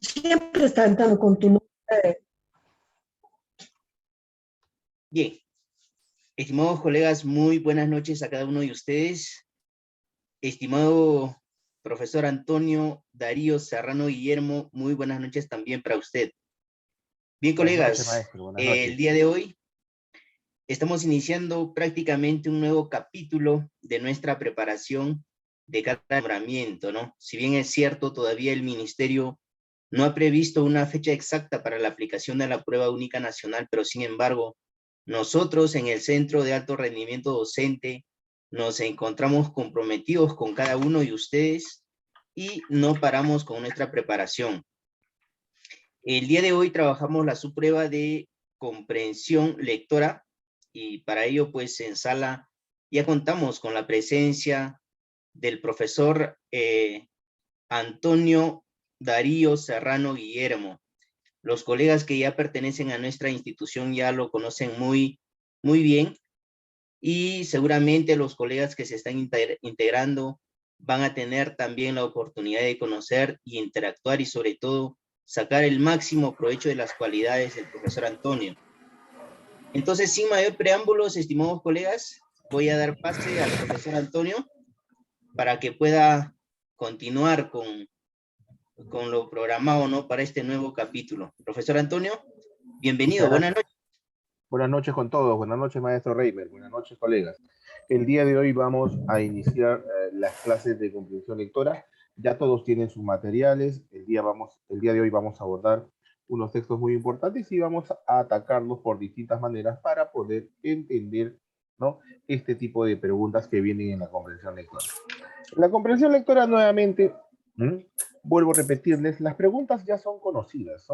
Siempre está entrando con tu nombre. Bien, estimados colegas, muy buenas noches a cada uno de ustedes. Estimado profesor Antonio Darío Serrano Guillermo, muy buenas noches también para usted. Bien, Buenas colegas, noches, maestro. Buenas noches. el día de hoy estamos iniciando prácticamente un nuevo capítulo de nuestra preparación de cada nombramiento, ¿no? Si bien es cierto, todavía el ministerio no ha previsto una fecha exacta para la aplicación de la prueba única nacional, pero sin embargo, nosotros en el Centro de Alto Rendimiento Docente nos encontramos comprometidos con cada uno de ustedes y no paramos con nuestra preparación. El día de hoy trabajamos la subprueba de comprensión lectora y para ello pues en sala ya contamos con la presencia del profesor Antonio Darío Serrano Guillermo. Los colegas que ya pertenecen a nuestra institución ya lo conocen muy bien y seguramente los colegas que se están integrando van a tener también la oportunidad de conocer y interactuar y sobre todo sacar el máximo provecho de las cualidades del profesor Antonio. Entonces, sin mayor preámbulos, estimados colegas, voy a dar pase al profesor Antonio para que pueda continuar con lo programado, ¿no?, para este nuevo capítulo. Profesor Antonio, bienvenido, buenas noches. Buenas noches con todos, buenas noches maestro Reimer, buenas noches colegas. El día de hoy vamos a iniciar las clases de comprensión lectora. Ya todos tienen sus materiales. El día de hoy vamos a abordar unos textos muy importantes y vamos a atacarlos por distintas maneras para poder entender, ¿no?, este tipo de preguntas que vienen en la comprensión lectora. La comprensión lectora nuevamente, vuelvo a repetirles, las preguntas ya son conocidas.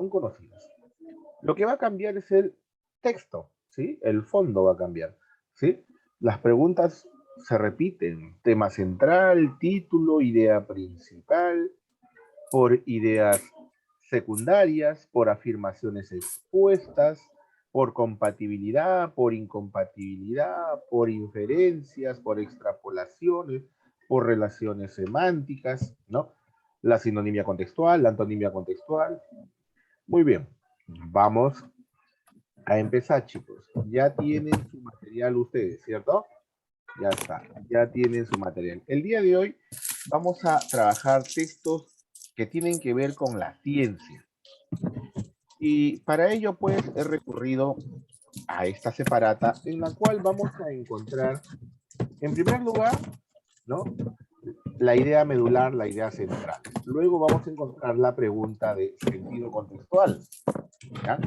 Lo que va a cambiar es el texto, ¿sí? El fondo va a cambiar, ¿sí? Las preguntas se repiten, tema central, título, idea principal, por ideas secundarias, por afirmaciones expuestas, por compatibilidad, por incompatibilidad, por inferencias, por extrapolaciones, por relaciones semánticas, ¿no? La sinonimia contextual, la antonimia contextual. Muy bien, vamos a empezar, chicos. Ya tienen su material ustedes, ¿cierto? Ya está, ya tienen su material. El día de hoy vamos a trabajar textos que tienen que ver con la ciencia. Y para ello, pues, he recurrido a esta separata en la cual vamos a encontrar, en primer lugar, ¿no?, la idea medular, la idea central. Luego vamos a encontrar la pregunta de sentido contextual, ¿ya?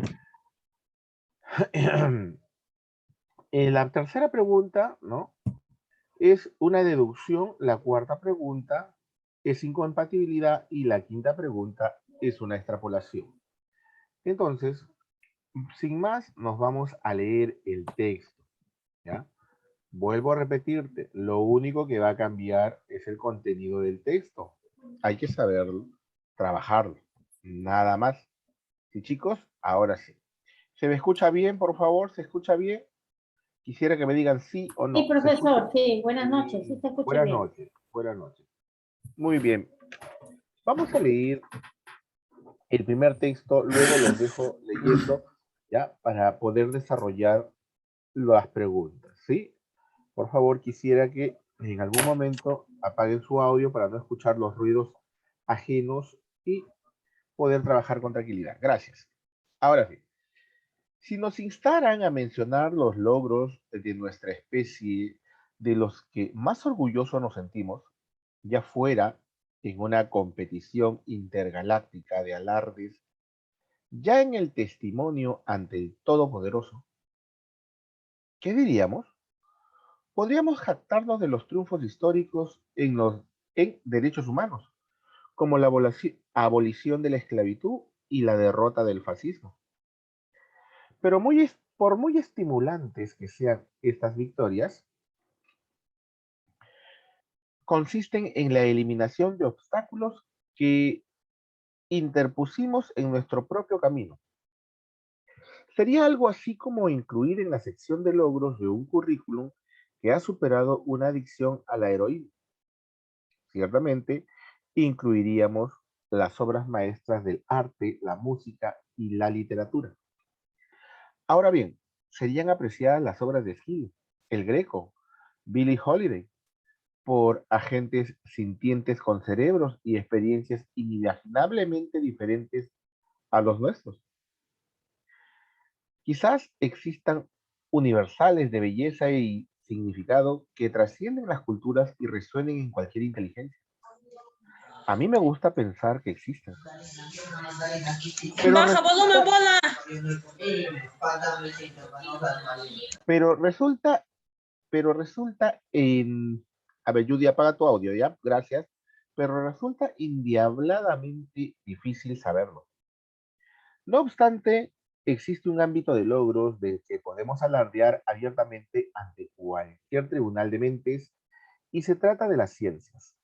La tercera pregunta, ¿no?, es una deducción, la cuarta pregunta es incompatibilidad y la quinta pregunta es una extrapolación. Entonces, sin más, nos vamos a leer el texto, ¿ya? Vuelvo a repetirte, lo único que va a cambiar es el contenido del texto. Hay que saberlo, trabajarlo, nada más. ¿Sí, chicos? Ahora sí. ¿Se me escucha bien, por favor? ¿Se escucha bien? Quisiera que me digan sí o no. Sí, profesor, sí. Buenas noches. Sí, se escucha buenas bien. Noches, buenas noches. Muy bien. Vamos a leer el primer texto, luego los dejo leyendo, ¿ya? Para poder desarrollar las preguntas, ¿sí? Por favor, quisiera que en algún momento apaguen su audio para no escuchar los ruidos ajenos y poder trabajar con tranquilidad. Gracias. Ahora sí. Si nos instaran a mencionar los logros de nuestra especie, de los que más orgullosos nos sentimos, ya fuera en una competición intergaláctica de alardes, ya en el testimonio ante el Todopoderoso, ¿qué diríamos? Podríamos jactarnos de los triunfos históricos en derechos humanos, como la abolición de la esclavitud y la derrota del fascismo. Pero por muy estimulantes que sean estas victorias, consisten en la eliminación de obstáculos que interpusimos en nuestro propio camino. Sería algo así como incluir en la sección de logros de un currículum que ha superado una adicción a la heroína. Ciertamente, incluiríamos las obras maestras del arte, la música y la literatura. Ahora bien, serían apreciadas las obras de Esquilo, El Greco, Billie Holiday, por agentes sintientes con cerebros y experiencias inimaginablemente diferentes a los nuestros. Quizás existan universales de belleza y significado que trascienden las culturas y resuenen en cualquier inteligencia. A mí me gusta pensar que existen, pero Baja volumen, resulta, bola. pero resulta, pero resulta en... A ver, Judy, apaga tu audio, ¿ya? Gracias. Pero resulta indiabladamente difícil saberlo. No obstante, existe un ámbito de logros del que podemos alardear abiertamente ante cualquier tribunal de mentes y se trata de las ciencias.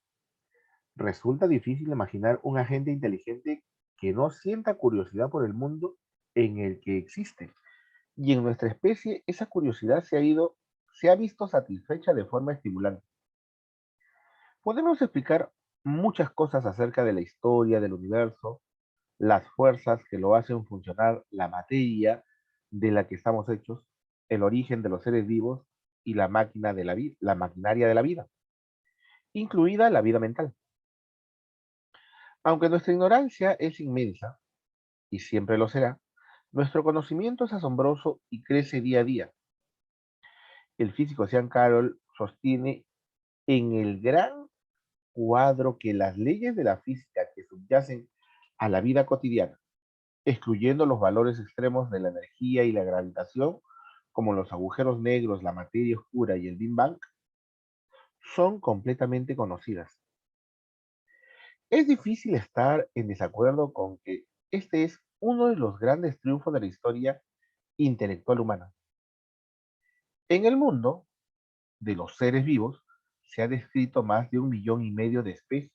Resulta difícil imaginar un agente inteligente que no sienta curiosidad por el mundo en el que existe. Y en nuestra especie esa curiosidad se ha visto satisfecha de forma estimulante. Podemos explicar muchas cosas acerca de la historia del universo, las fuerzas que lo hacen funcionar, la materia de la que estamos hechos, el origen de los seres vivos y la máquina de la vida, la maquinaria de la vida, incluida la vida mental. Aunque nuestra ignorancia es inmensa, y siempre lo será, nuestro conocimiento es asombroso y crece día a día. El físico Sean Carroll sostiene en el gran cuadro que las leyes de la física que subyacen a la vida cotidiana, excluyendo los valores extremos de la energía y la gravitación, como los agujeros negros, la materia oscura y el Big Bang, son completamente conocidas. Es difícil estar en desacuerdo con que este es uno de los grandes triunfos de la historia intelectual humana. En el mundo de los seres vivos se ha descrito más de 1,5 millones de especies.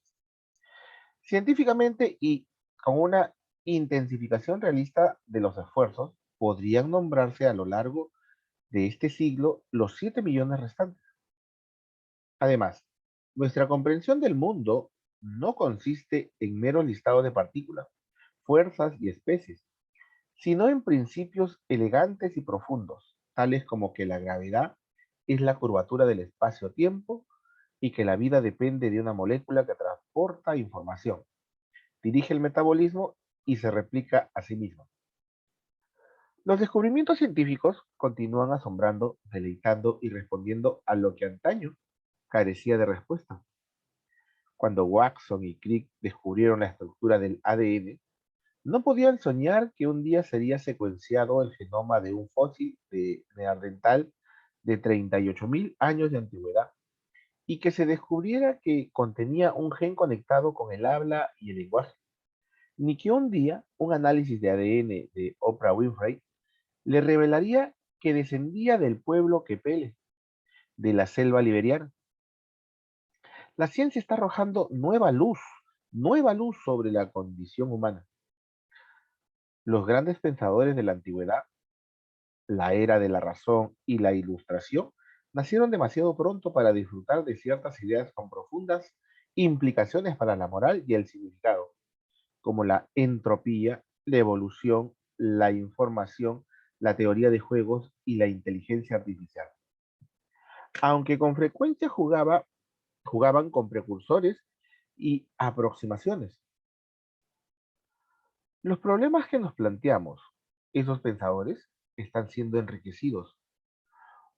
Científicamente y con una intensificación realista de los esfuerzos, podrían nombrarse a lo largo de este siglo los 7 millones restantes. Además, nuestra comprensión del mundo no consiste en mero listado de partículas, fuerzas y especies, sino en principios elegantes y profundos, tales como que la gravedad es la curvatura del espacio-tiempo y que la vida depende de una molécula que transporta información, dirige el metabolismo y se replica a sí misma. Los descubrimientos científicos continúan asombrando, deleitando y respondiendo a lo que antaño carecía de respuesta. Cuando Watson y Crick descubrieron la estructura del ADN, no podían soñar que un día sería secuenciado el genoma de un fósil de neandertal de 38.000 años de antigüedad y que se descubriera que contenía un gen conectado con el habla y el lenguaje, ni que un día un análisis de ADN de Oprah Winfrey le revelaría que descendía del pueblo Quepele, de la selva liberiana. La ciencia está arrojando nueva luz sobre la condición humana. Los grandes pensadores de la antigüedad, la era de la razón y la ilustración, nacieron demasiado pronto para disfrutar de ciertas ideas con profundas implicaciones para la moral y el significado, como la entropía, la evolución, la información, la teoría de juegos y la inteligencia artificial. Aunque con frecuencia jugaban con precursores y aproximaciones. Los problemas que nos planteamos, esos pensadores, están siendo enriquecidos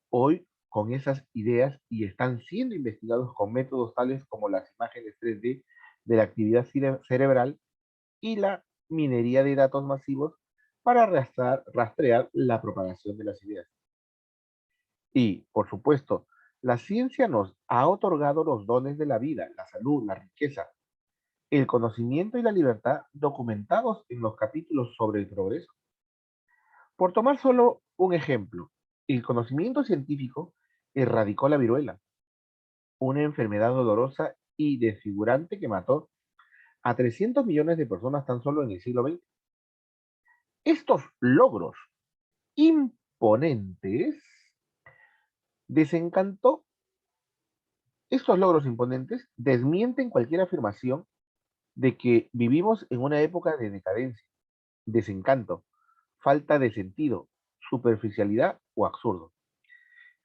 hoy con esas ideas y están siendo investigados con métodos tales como las imágenes 3D de la actividad cerebral y la minería de datos masivos para rastrear la propagación de las ideas. Y, por supuesto, la ciencia nos ha otorgado los dones de la vida, la salud, la riqueza, el conocimiento y la libertad documentados en los capítulos sobre el progreso. Por tomar solo un ejemplo, el conocimiento científico erradicó la viruela, una enfermedad dolorosa y desfigurante que mató a 300 millones de personas tan solo en el siglo XX. Estos logros imponentes desencantó, estos logros imponentes desmienten cualquier afirmación de que vivimos en una época de decadencia, desencanto, falta de sentido, superficialidad o absurdo.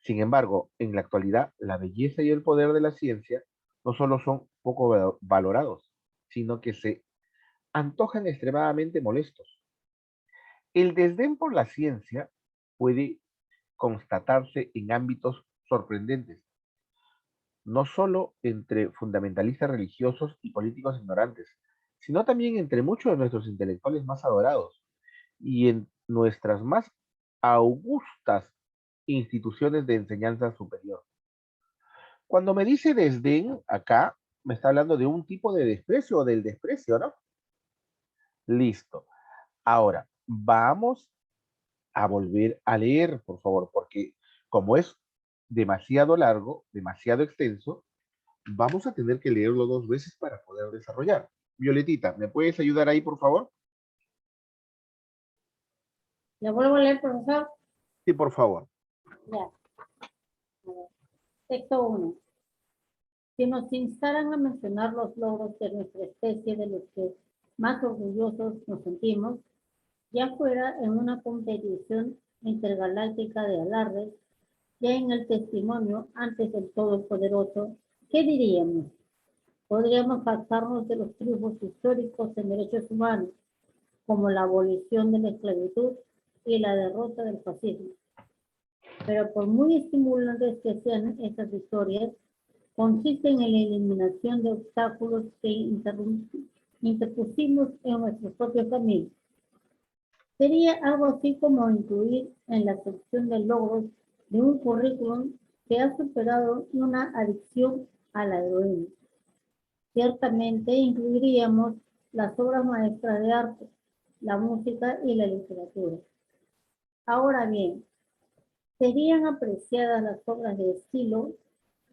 Sin embargo, en la actualidad, la belleza y el poder de la ciencia no solo son poco valorados, sino que se antojan extremadamente molestos. El desdén por la ciencia puede constatarse en ámbitos sorprendentes, no solo entre fundamentalistas religiosos y políticos ignorantes, sino también entre muchos de nuestros intelectuales más adorados y en nuestras más augustas instituciones de enseñanza superior. Cuando me dice desdén, acá me está hablando de un tipo de desprecio o del desprecio, ¿no? Listo. Ahora, vamos a volver a leer, por favor, porque como es demasiado largo, demasiado extenso, vamos a tener que leerlo dos veces para poder desarrollar. Violetita, ¿me puedes ayudar ahí, por favor? ¿Le vuelvo a leer, profesor? Sí, por favor. Ya. A ver. Texto 1. Si nos instaran a mencionar los logros de nuestra especie de los que más orgullosos nos sentimos, ya fuera en una competición intergaláctica de alardes, ya en el testimonio antes del Todopoderoso, ¿qué diríamos? Podríamos jactarnos de los triunfos históricos en derechos humanos, como la abolición de la esclavitud y la derrota del fascismo. Pero por muy estimulantes que sean estas historias, consisten en la eliminación de obstáculos que interpusimos en nuestro propio camino. Sería algo así como incluir en la sección de logros de un currículum que ha superado una adicción a la heroína. Ciertamente incluiríamos las obras maestras de arte, la música y la literatura. Ahora bien, serían apreciadas las obras de estilo,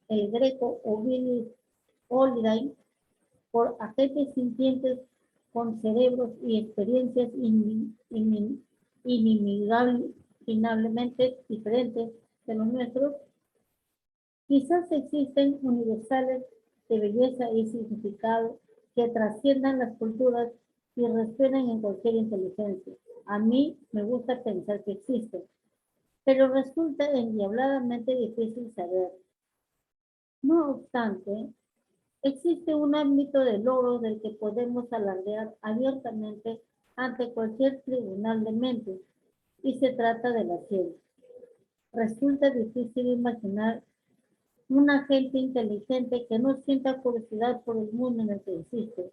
el Greco o Billy Holiday, por agentes sintientes con cerebros y experiencias inimaginablemente diferentes de los nuestros. Quizás existen universales de belleza y significado que trasciendan las culturas y resuenan en cualquier inteligencia. A mí me gusta pensar que existen, pero resulta endiabladamente difícil saber. No obstante, existe un ámbito de logros del que podemos alardear abiertamente ante cualquier tribunal de mentes, y se trata de la ciencia. Resulta difícil imaginar una gente inteligente que no sienta curiosidad por el mundo en el que existe,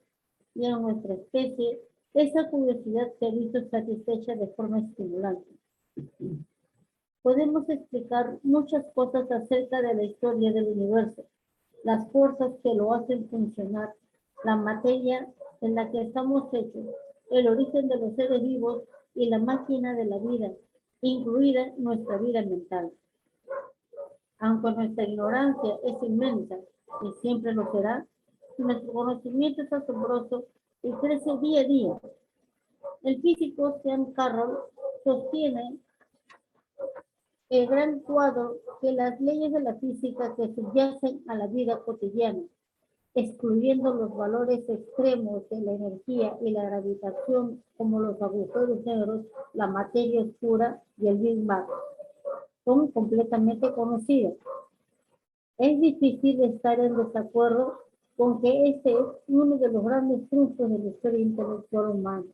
y en nuestra especie, esa curiosidad se ha visto satisfecha de forma estimulante. Podemos explicar muchas cosas acerca de la historia del universo, las fuerzas que lo hacen funcionar, la materia en la que estamos hechos, el origen de los seres vivos y la máquina de la vida, incluida nuestra vida mental. Aunque nuestra ignorancia es inmensa y siempre lo será, nuestro conocimiento es asombroso y crece día a día. El físico Sean Carroll sostiene el gran cuadro que las leyes de la física que subyacen a la vida cotidiana, excluyendo los valores extremos de la energía y la gravitación como los agujeros negros, la materia oscura y el Big Bang, son completamente conocidos. Es difícil estar en desacuerdo con que este es uno de los grandes triunfos de la historia intelectual humana.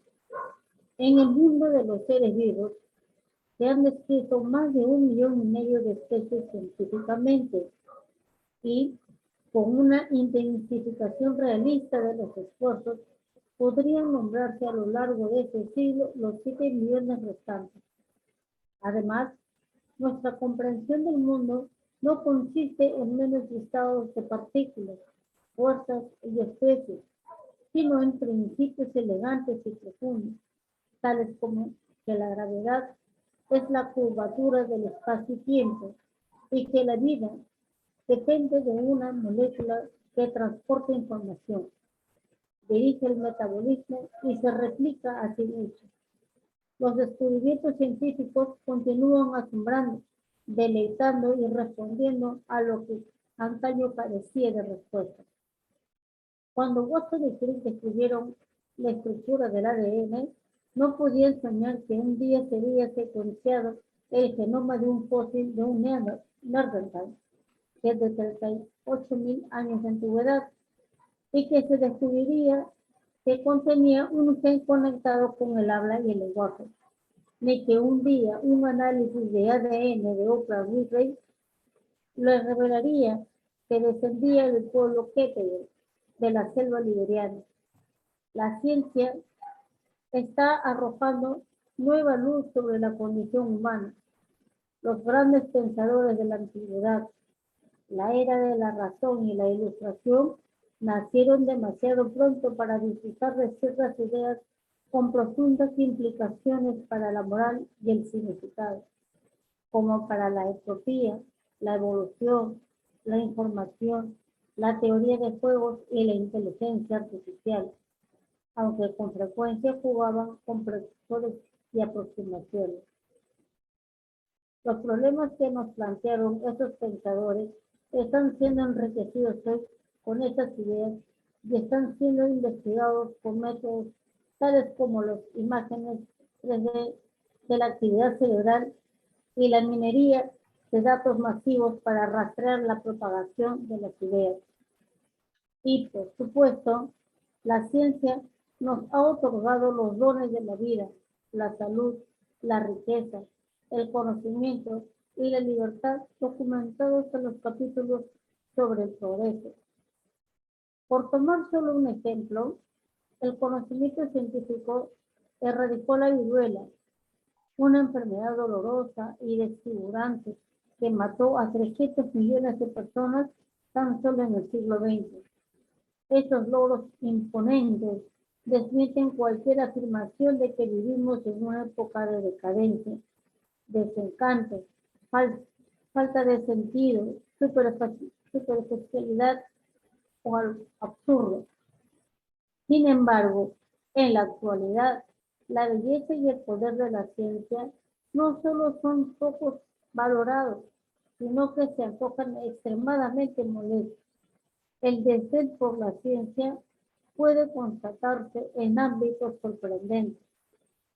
En el mundo de los seres vivos, se han descrito más de 1,5 millones de especies científicamente y, con una intensificación realista de los esfuerzos, podrían nombrarse a lo largo de este siglo los 7 millones restantes. Además, nuestra comprensión del mundo no consiste en menos listados de partículas, fuerzas y especies, sino en principios elegantes y profundos, tales como que la gravedad es la curvatura del espacio-tiempo y que la vida depende de una molécula que transporta información, dirige el metabolismo y se replica a sí mismo. Los descubrimientos científicos continúan asombrando, deleitando y respondiendo a lo que antaño carecía de respuesta. Cuando Watson y Crick descubrieron la estructura del ADN, no podían soñar que un día sería secuenciado el genoma de un fósil de un Neandertal, que es de 38.000 años de antigüedad, y que se descubriría que contenía un gen conectado con el habla y el lenguaje, ni que un día un análisis de ADN de Oprah Winfrey le revelaría que descendía del pueblo quechua de la selva liberiana. La ciencia está arrojando nueva luz sobre la condición humana. Los grandes pensadores de la antigüedad, la era de la razón y la ilustración, nacieron demasiado pronto para disfrutar de ciertas ideas con profundas implicaciones para la moral y el significado, como para la entropía, la evolución, la información, la teoría de juegos y la inteligencia artificial, aunque con frecuencia jugaban con precursores y aproximaciones. Los problemas que nos plantearon estos pensadores están siendo enriquecidos hoy con estas ideas y están siendo investigados por métodos tales como las imágenes 3D de la actividad cerebral y la minería de datos masivos para rastrear la propagación de las ideas. Y, por supuesto, la ciencia nos ha otorgado los dones de la vida, la salud, la riqueza, el conocimiento y la libertad documentados en los capítulos sobre el progreso. Por tomar solo un ejemplo, el conocimiento científico erradicó la viruela, una enfermedad dolorosa y desfigurante que mató a 300 millones de personas tan solo en el siglo XX. Estos logros imponentes desmienten cualquier afirmación de que vivimos en una época de decadencia, desencanto, falta de sentido, superficialidad o absurdo. Sin embargo, en la actualidad, la belleza y el poder de la ciencia no solo son pocos valorados, sino que se antojan extremadamente molestos. El desdén por la ciencia puede constatarse en ámbitos sorprendentes,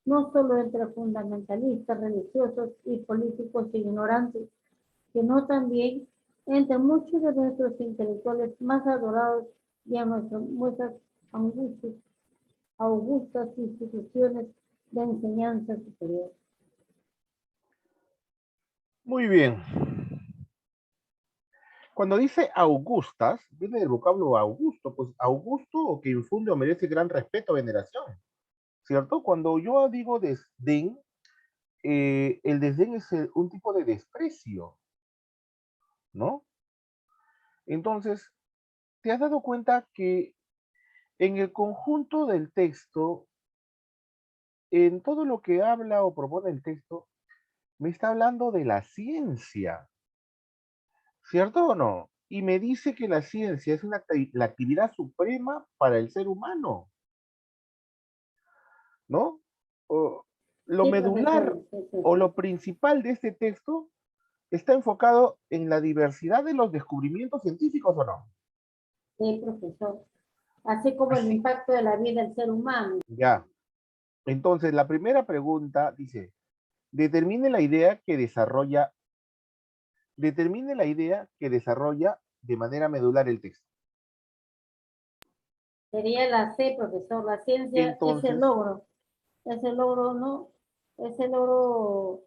no solo entre fundamentalistas religiosos y políticos ignorantes, sino también entre muchos de nuestros intelectuales más adorados y a nuestras augustas instituciones de enseñanza superior. Muy bien. Cuando dice augustas, viene del vocablo augusto, pues augusto o que infunde o merece gran respeto o veneración, ¿cierto? Cuando yo digo desdén, el desdén es un tipo de desprecio, ¿no? Entonces, ¿te has dado cuenta que en el conjunto del texto, en todo lo que habla o propone el texto, me está hablando de la ciencia, ¿cierto o no? Y me dice que la ciencia es la actividad suprema para el ser humano, ¿no? Lo Sí, medular profesor. Sí, sí, o sí. lo principal de este texto está enfocado en la diversidad de los descubrimientos científicos, ¿o no? Sí, profesor. Así como el Así, impacto de la vida del ser humano. ya. Entonces, la primera pregunta dice, determine la idea que desarrolla de manera medular el texto. Sería la C, profesor. La ciencia es el Entonces, logro. Es el logro, ¿no? Es el logro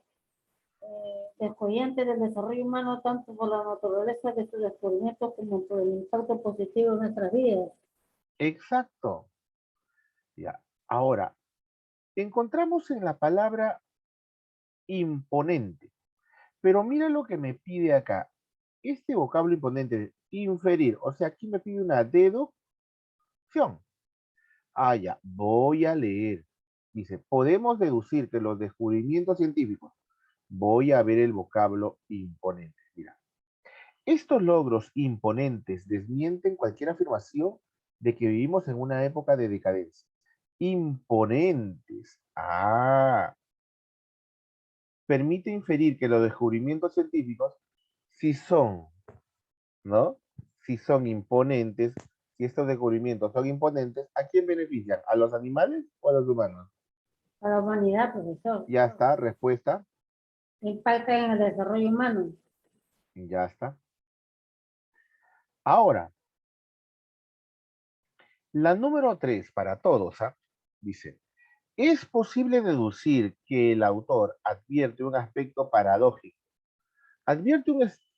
descollante del desarrollo humano, tanto por la naturaleza de sus descubrimientos como por el impacto positivo en nuestras vidas. exacto. Ya. Ahora, encontramos en la palabra imponente, pero mira lo que me pide acá. Este vocablo imponente, inferir, o sea, aquí me pide una deducción. Ah, ya, voy a leer. Dice, podemos deducir que los descubrimientos científicos, voy a ver el vocablo imponente. Mira, estos logros imponentes desmienten cualquier afirmación de que vivimos en una época de decadencia. Imponentes. Ah, permite inferir que los descubrimientos científicos, si son, ¿no? Si son imponentes, si estos descubrimientos son imponentes, ¿a quién benefician? ¿A los animales o a los humanos? A la humanidad, profesor. Ya está, respuesta. Impacta en el desarrollo humano. Ya está. Ahora, la número 3 para todos, ¿ah? Dice, es posible deducir que el autor advierte un aspecto paradójico. Advierte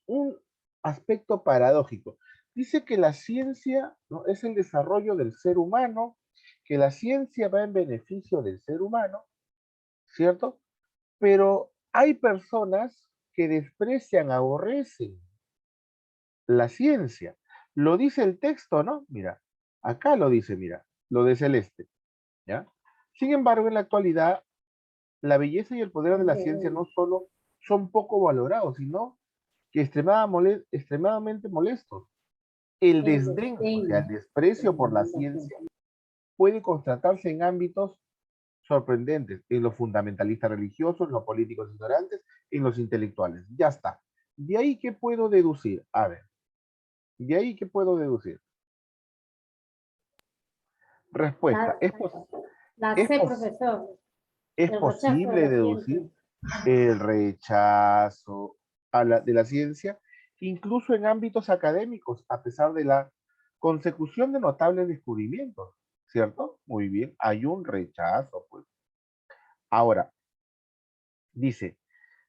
un aspecto paradójico. Dice que la ciencia, ¿no?, es el desarrollo del ser humano, que la ciencia va en beneficio del ser humano, ¿cierto? Pero hay personas que desprecian, aborrecen la ciencia. Lo dice el texto, ¿no? Mira, acá lo dice, mira, lo de Celeste, ¿ya? Sin embargo, en la actualidad, la belleza y el poder de la ciencia no solo son poco valorados, sino que extremadamente molestos. El desdén, o sea, el desprecio por la ciencia puede constatarse en ámbitos sorprendentes, en los fundamentalistas religiosos, en los políticos ignorantes, en los intelectuales. Ya está. ¿De ahí qué puedo deducir? A ver, ¿de ahí qué puedo deducir? Respuesta. La Es, C, pos- profesor. es El rechazo de posible la deducir ciencia. el rechazo de la ciencia, incluso en ámbitos académicos, a pesar de la consecución de notables descubrimientos, ¿cierto? Muy bien, hay un rechazo, pues. Ahora, dice,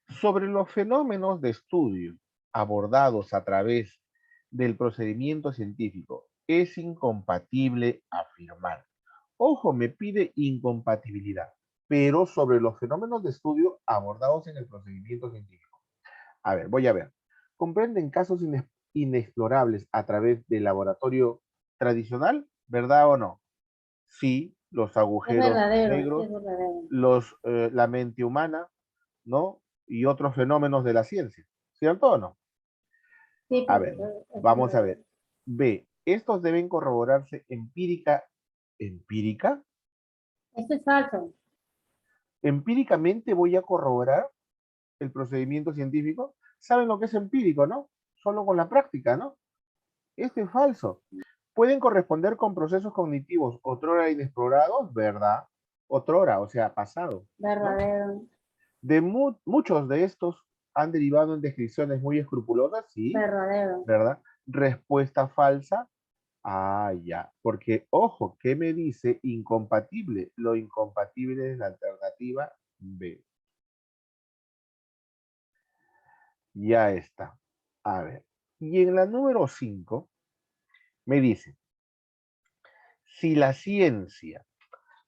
sobre los fenómenos de estudio abordados a través del procedimiento científico, es incompatible afirmar. Ojo, me pide incompatibilidad, pero sobre los fenómenos de estudio abordados en el procedimiento científico. A ver, voy a ver. ¿Comprenden casos inexplorables a través del laboratorio tradicional? ¿Verdad o no? Sí, los Es agujeros verdadero, sí, negros, es verdadero. la mente humana, ¿no? Y otros fenómenos de la ciencia. ¿Cierto o no? Sí, A ver, profesor, es vamos a verdadero. ver. B. Estos deben corroborarse ¿empírica? Eso es falso. Empíricamente voy a corroborar el procedimiento científico. ¿Saben lo que es empírico, no? Solo con la práctica, ¿no? Esto es falso. Pueden corresponder con procesos cognitivos otrora inexplorados, ¿verdad? Otrora, o sea, pasado, ¿no? Verdadero. Muchos de estos han derivado en descripciones muy escrupulosas, sí, Verdadero. ¿verdad? Respuesta falsa. Ah, ya. Porque, ojo, ¿qué me dice incompatible? Lo incompatible es la alternativa B. Ya está. A ver. Y en la número 5 me dice, si la ciencia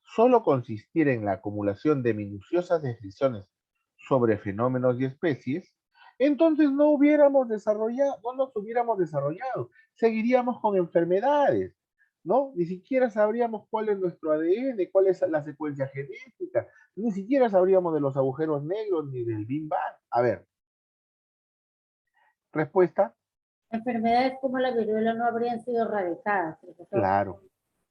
solo consistiera en la acumulación de minuciosas descripciones sobre fenómenos y especies, entonces no nos hubiéramos desarrollado, seguiríamos con enfermedades, ¿no? Ni siquiera sabríamos cuál es nuestro ADN, cuál es la secuencia genética, ni siquiera sabríamos de los agujeros negros ni del Big Bang. A ver, respuesta, Enfermedades como la viruela no habrían sido erradicadas, profesor. claro,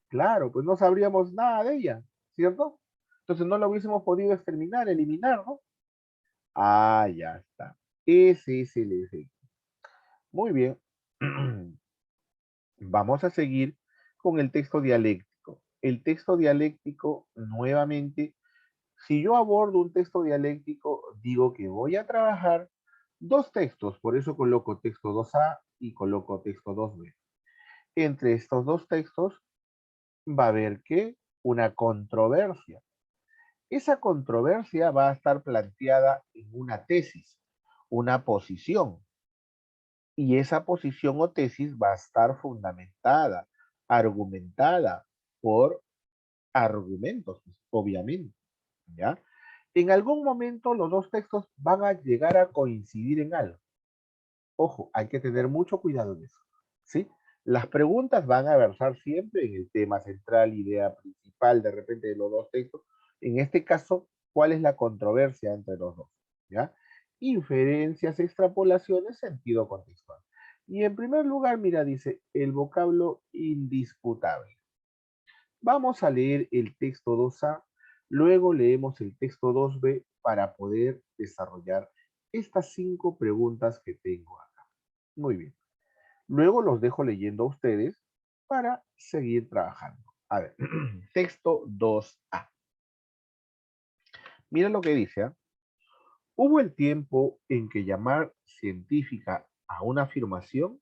claro, pues no sabríamos nada de ella, ¿cierto? Entonces no la hubiésemos podido exterminar, eliminar, ¿no? Ah, ya está. Ese es el efecto. Muy bien. Vamos a seguir con el texto dialéctico. El texto dialéctico, nuevamente, si yo abordo un texto dialéctico, digo que voy a trabajar dos textos, por eso coloco texto 2A y coloco texto 2B. Entre estos dos textos va a haber que una controversia. Esa controversia va a estar planteada en una tesis, una posición. Y esa posición o tesis va a estar fundamentada, argumentada por argumentos, pues, obviamente, ¿ya? En algún momento los dos textos van a llegar a coincidir en algo. Ojo, hay que tener mucho cuidado en eso, ¿sí? Las preguntas van a versar siempre en el tema central, idea principal, de repente de los dos textos. En este caso, ¿cuál es la controversia entre los dos? ¿Ya? Inferencias, extrapolaciones, sentido contextual. Y en primer lugar, mira, dice el vocablo indisputable. Vamos a leer el texto 2A, luego leemos el texto 2B para poder desarrollar estas 5 preguntas que tengo acá. Muy bien. Luego los dejo leyendo a ustedes para seguir trabajando. A ver, texto 2A. Mira lo que dice, ¿ah? Hubo el tiempo en que llamar científica a una afirmación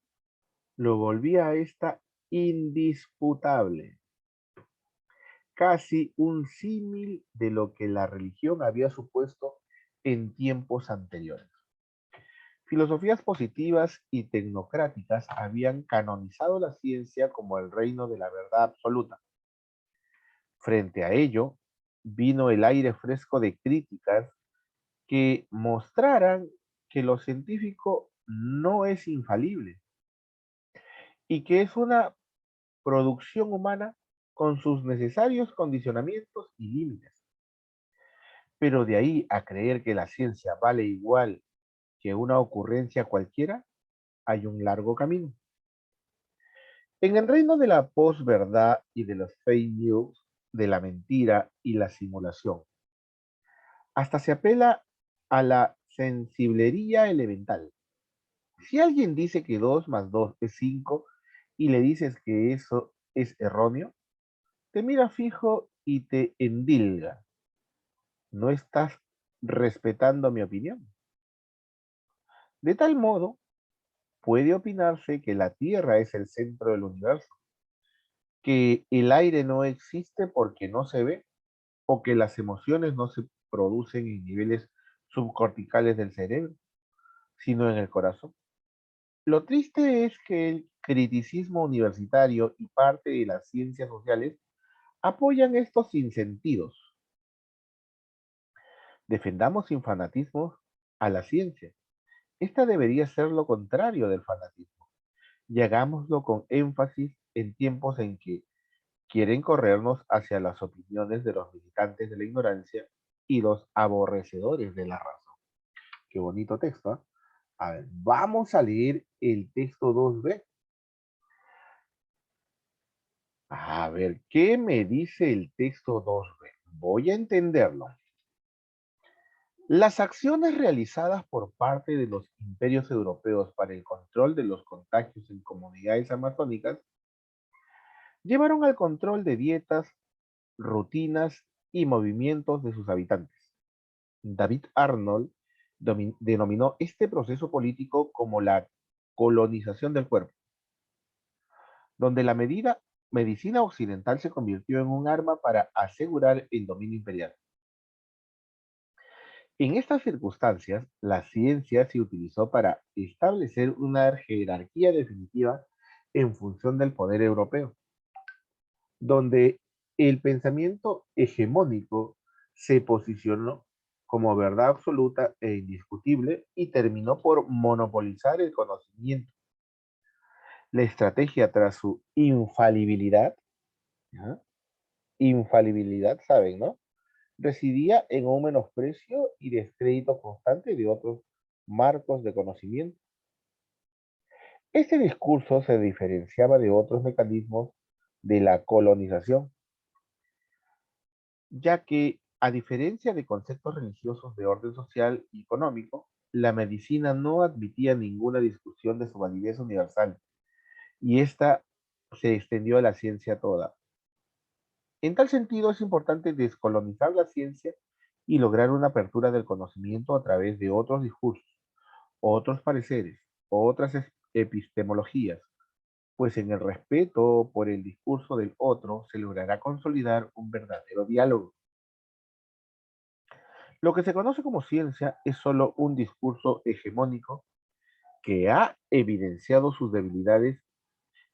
lo volvía a esta indisputable, casi un símil de lo que la religión había supuesto en tiempos anteriores. Filosofías positivas y tecnocráticas habían canonizado la ciencia como el reino de la verdad absoluta. Frente a ello, vino el aire fresco de críticas que mostraran que lo científico no es infalible y que es una producción humana con sus necesarios condicionamientos y límites. Pero de ahí a creer que la ciencia vale igual que una ocurrencia cualquiera, hay un largo camino. En el reino de la posverdad y de los fake news, de la mentira y la simulación, hasta se apela a la sensiblería elemental. Si alguien dice que 2 más 2 es 5 y le dices que eso es erróneo, te mira fijo y te endilga. No estás respetando mi opinión. De tal modo, puede opinarse que la Tierra es el centro del universo, que el aire no existe porque no se ve, o que las emociones no se producen en niveles subcorticales del cerebro, sino en el corazón. Lo triste es que el criticismo universitario y parte de las ciencias sociales apoyan estos sinsentidos. Defendamos sin fanatismo a la ciencia. Esta debería ser lo contrario del fanatismo. Y hagámoslo con énfasis en tiempos en que quieren corrernos hacia las opiniones de los militantes de la ignorancia y los aborrecedores de la razón. Qué bonito texto, ¿eh? A ver, vamos a leer el texto 2B. A ver, ¿qué me dice el texto 2B? Voy a entenderlo. Las acciones realizadas por parte de los imperios europeos para el control de los contagios en comunidades amazónicas llevaron al control de dietas, rutinas y movimientos de sus habitantes. David Arnold denominó este proceso político como la colonización del cuerpo, donde la medicina occidental se convirtió en un arma para asegurar el dominio imperial. En estas circunstancias, la ciencia se utilizó para establecer una jerarquía definitiva en función del poder europeo, donde el pensamiento hegemónico se posicionó como verdad absoluta e indiscutible y terminó por monopolizar el conocimiento. La estrategia tras su infalibilidad, ¿ya? Infalibilidad, ¿saben, no? Residía en un menosprecio y descrédito constante de otros marcos de conocimiento. Este discurso se diferenciaba de otros mecanismos de la colonización, ya que, a diferencia de conceptos religiosos de orden social y económico, la medicina no admitía ninguna discusión de su validez universal, y esta se extendió a la ciencia toda. En tal sentido, es importante descolonizar la ciencia y lograr una apertura del conocimiento a través de otros discursos, otros pareceres, otras epistemologías, pues en el respeto por el discurso del otro se logrará consolidar un verdadero diálogo. Lo que se conoce como ciencia es solo un discurso hegemónico que ha evidenciado sus debilidades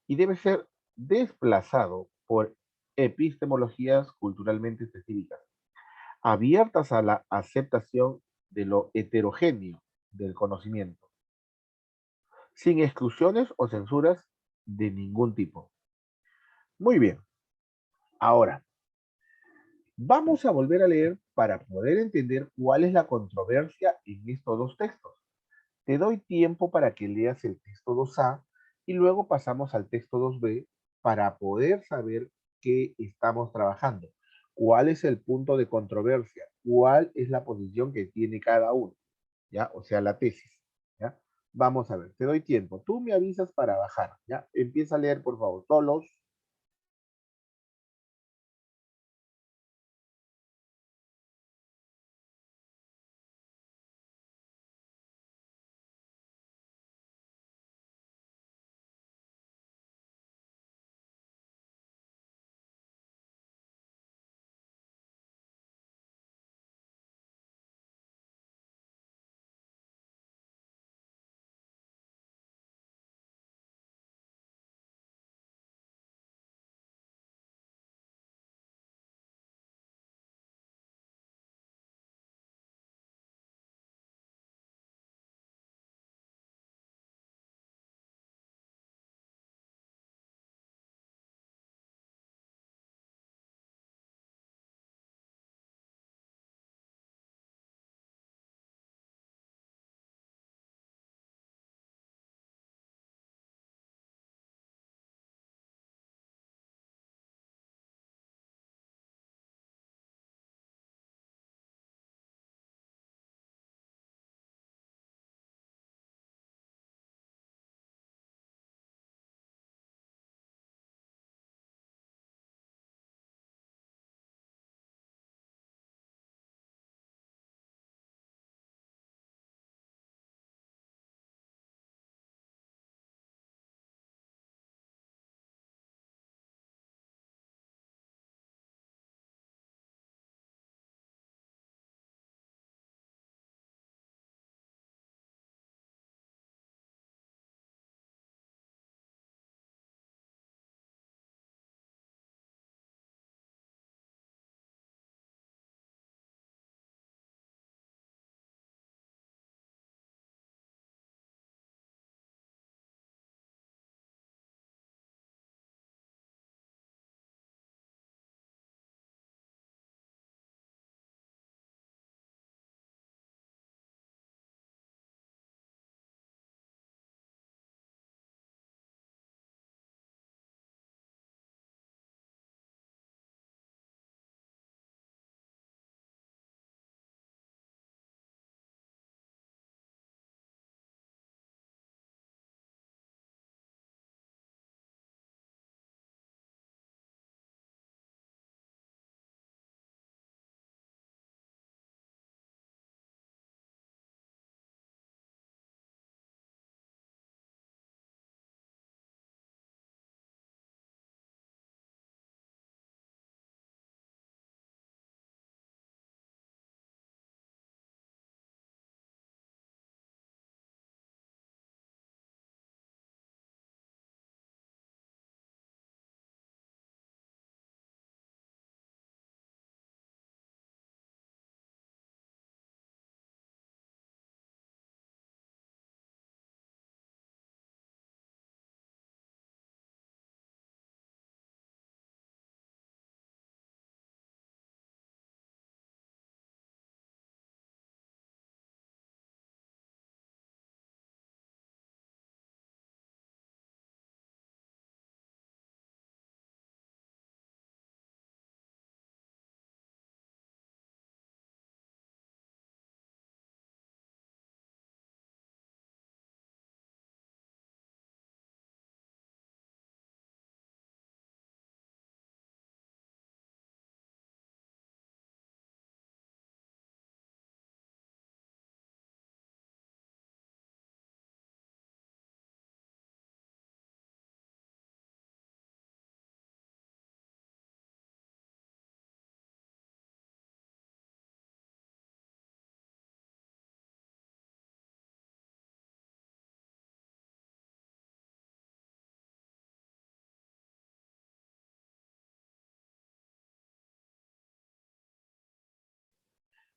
y debe ser desplazado por epistemologías culturalmente específicas, abiertas a la aceptación de lo heterogéneo del conocimiento, sin exclusiones o censuras de ningún tipo. Muy bien, ahora vamos a volver a leer para poder entender cuál es la controversia en estos dos textos. Te doy tiempo para que leas el texto 2A y luego pasamos al texto 2B para poder saber qué estamos trabajando. ¿Cuál es el punto de controversia? ¿Cuál es la posición que tiene cada uno? ¿Ya? O sea, la tesis. ¿Ya? Vamos a ver, te doy tiempo. Tú me avisas para bajar. ¿Ya? Empieza a leer, por favor. Solos.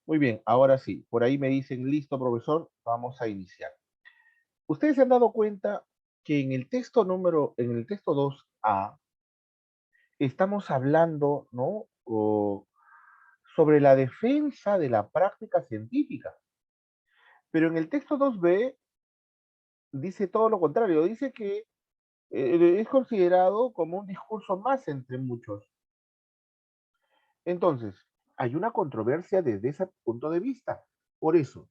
Muy bien, ahora sí. Por ahí me dicen, listo, profesor, vamos a iniciar. Ustedes se han dado cuenta que en el texto 2A, estamos hablando, ¿no? Sobre la defensa de la práctica científica. Pero en el texto 2B dice todo lo contrario, dice que es considerado como un discurso más entre muchos. Entonces, hay una controversia desde ese punto de vista. Por eso,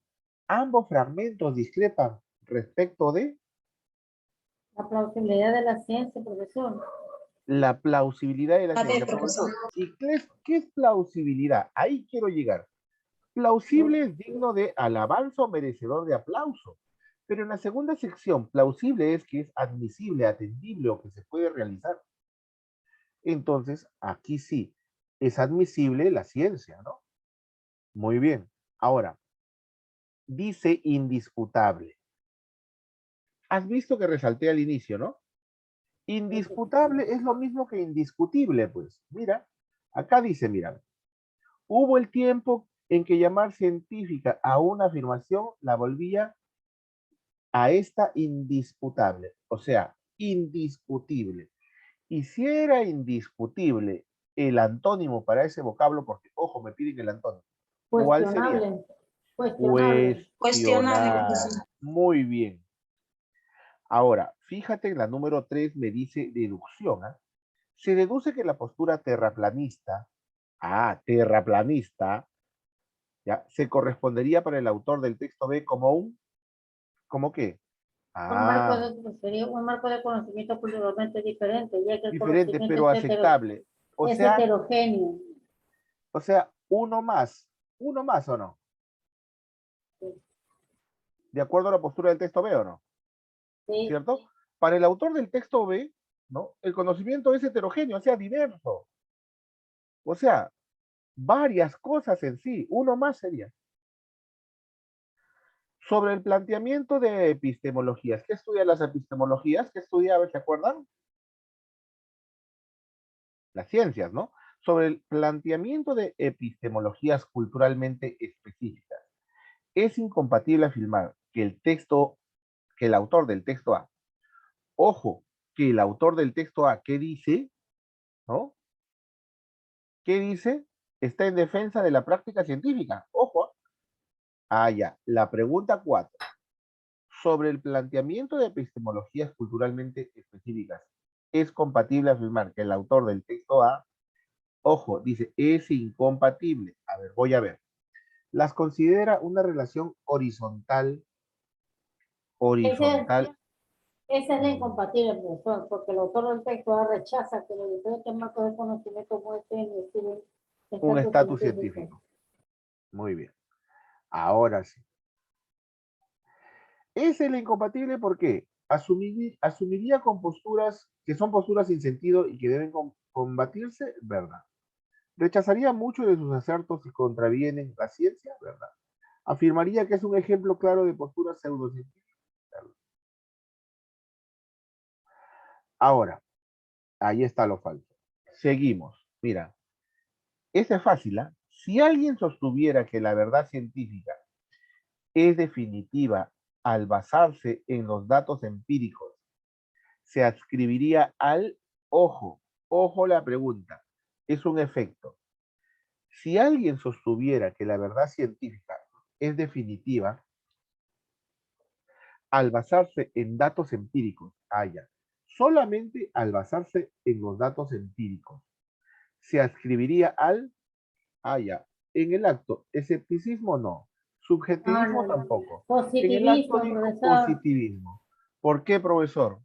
ambos fragmentos discrepan respecto de La plausibilidad de la ciencia, profesor. la plausibilidad de la A ver, ciencia, profesor. profesor. ¿Y qué es plausibilidad? Ahí quiero llegar. Plausible es digno de alabanza o merecedor de aplauso. Pero en la segunda sección, plausible es que es admisible, atendible o que se puede realizar. Entonces, aquí sí, es admisible la ciencia, ¿no? Muy bien. Ahora, dice indisputable. Has visto que resalté al inicio, ¿no? Indisputable es lo mismo que indiscutible, pues. Mira, acá dice, mira, hubo el tiempo en que llamar científica a una afirmación la volvía a esta indisputable, o sea, indiscutible. Y si era indiscutible el antónimo para ese vocablo, porque, ojo, me piden el antónimo, ¿cuál sería? Cuestionable. Cuestionable. Cuestionable, Cuestionar. profesor. Muy bien. Ahora, fíjate en la número 3 me dice deducción. ¿Ah? Se deduce que la postura terraplanista, ¿ya? Se correspondería para el autor del texto B como ¿cómo qué? Ah, Sería un marco de conocimiento culturalmente diferente, ya que el diferente, conocimiento pero aceptable. es heterogéneo. O sea, uno más o no, de acuerdo a la postura del texto B o no, Sí, ¿cierto? Para el autor del texto B, ¿no? El conocimiento es heterogéneo, o sea, diverso. O sea, varias cosas en sí, uno más sería. Sobre el planteamiento de epistemologías. ¿Qué estudian las epistemologías? ¿Qué estudia? A ver, ¿se acuerdan? Las ciencias, ¿no? Sobre el planteamiento de epistemologías culturalmente específicas. Es incompatible afirmar que que el autor del texto A, ojo, que el autor del texto A, ¿qué dice? ¿No? ¿Qué dice? Está en defensa de la práctica científica. Ojo. Ah, ya. La pregunta 4. Sobre el planteamiento de epistemologías culturalmente específicas. Es compatible afirmar que el autor del texto A, ojo, dice, es incompatible. A ver, voy a ver. Las considera una relación horizontal, ese, horizontal. esa es la incompatible, profesor, porque el autor del texto rechaza que los diferentes marcos de conocimiento muestren y estilen Un estatus estatus científico. científico. Muy bien. Ahora sí. Es el incompatible porque asumiría con posturas que son posturas sin sentido y que deben combatirse, ¿verdad? Rechazaría muchos de sus acertos y contravienen la ciencia, ¿verdad? Afirmaría que es un ejemplo claro de posturas pseudocientíficas. ¿Verdad? Ahora, ahí está lo falso. Seguimos. Mira, esta es fácil, ¿ah? Si alguien sostuviera que la verdad científica es definitiva al basarse en los datos empíricos, se adscribiría al ojo. Ojo la pregunta. Es un efecto. Si alguien sostuviera que la verdad científica es definitiva al basarse en datos empíricos, solamente al basarse en los datos empíricos, se adscribiría al en el acto, escepticismo no, No, subjetivismo no, no. tampoco. En el acto Positivismo, dijo profesor, positivismo. ¿Por qué, profesor?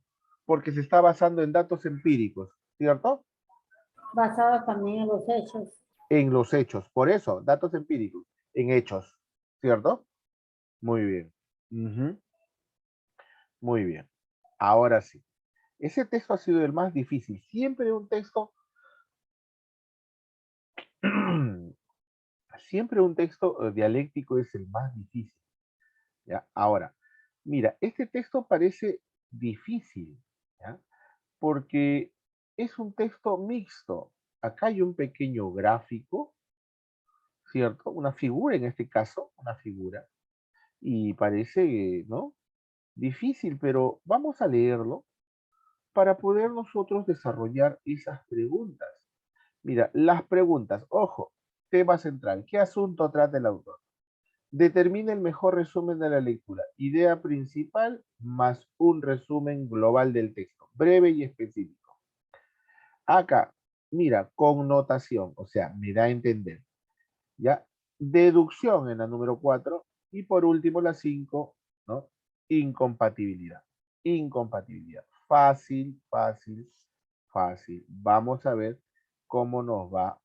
Porque se está basando en datos empíricos, ¿cierto? basado también en los hechos. En los hechos. Por eso, datos empíricos, en hechos, ¿cierto? Muy bien. Ujú. Muy bien. Ahora sí. Ese texto ha sido el más difícil. Siempre un texto, siempre un texto dialéctico es el más difícil. ¿Ya? Ahora, mira, este texto parece difícil, ¿ya? Porque es un texto mixto. Acá hay un pequeño gráfico, ¿cierto? Una figura en este caso, una figura. Y parece, ¿no? Difícil, pero vamos a leerlo para poder nosotros desarrollar esas preguntas. Mira, las preguntas, ojo, tema central, ¿qué asunto trata el autor? Determina el mejor resumen de la lectura, idea principal más un resumen global del texto, breve y específico. Acá, mira, connotación, o sea, me da a entender, ¿ya? Deducción en la número 4 y por último la 5, ¿no? Incompatibilidad. Incompatibilidad. Fácil, fácil, fácil. Vamos a ver cómo nos va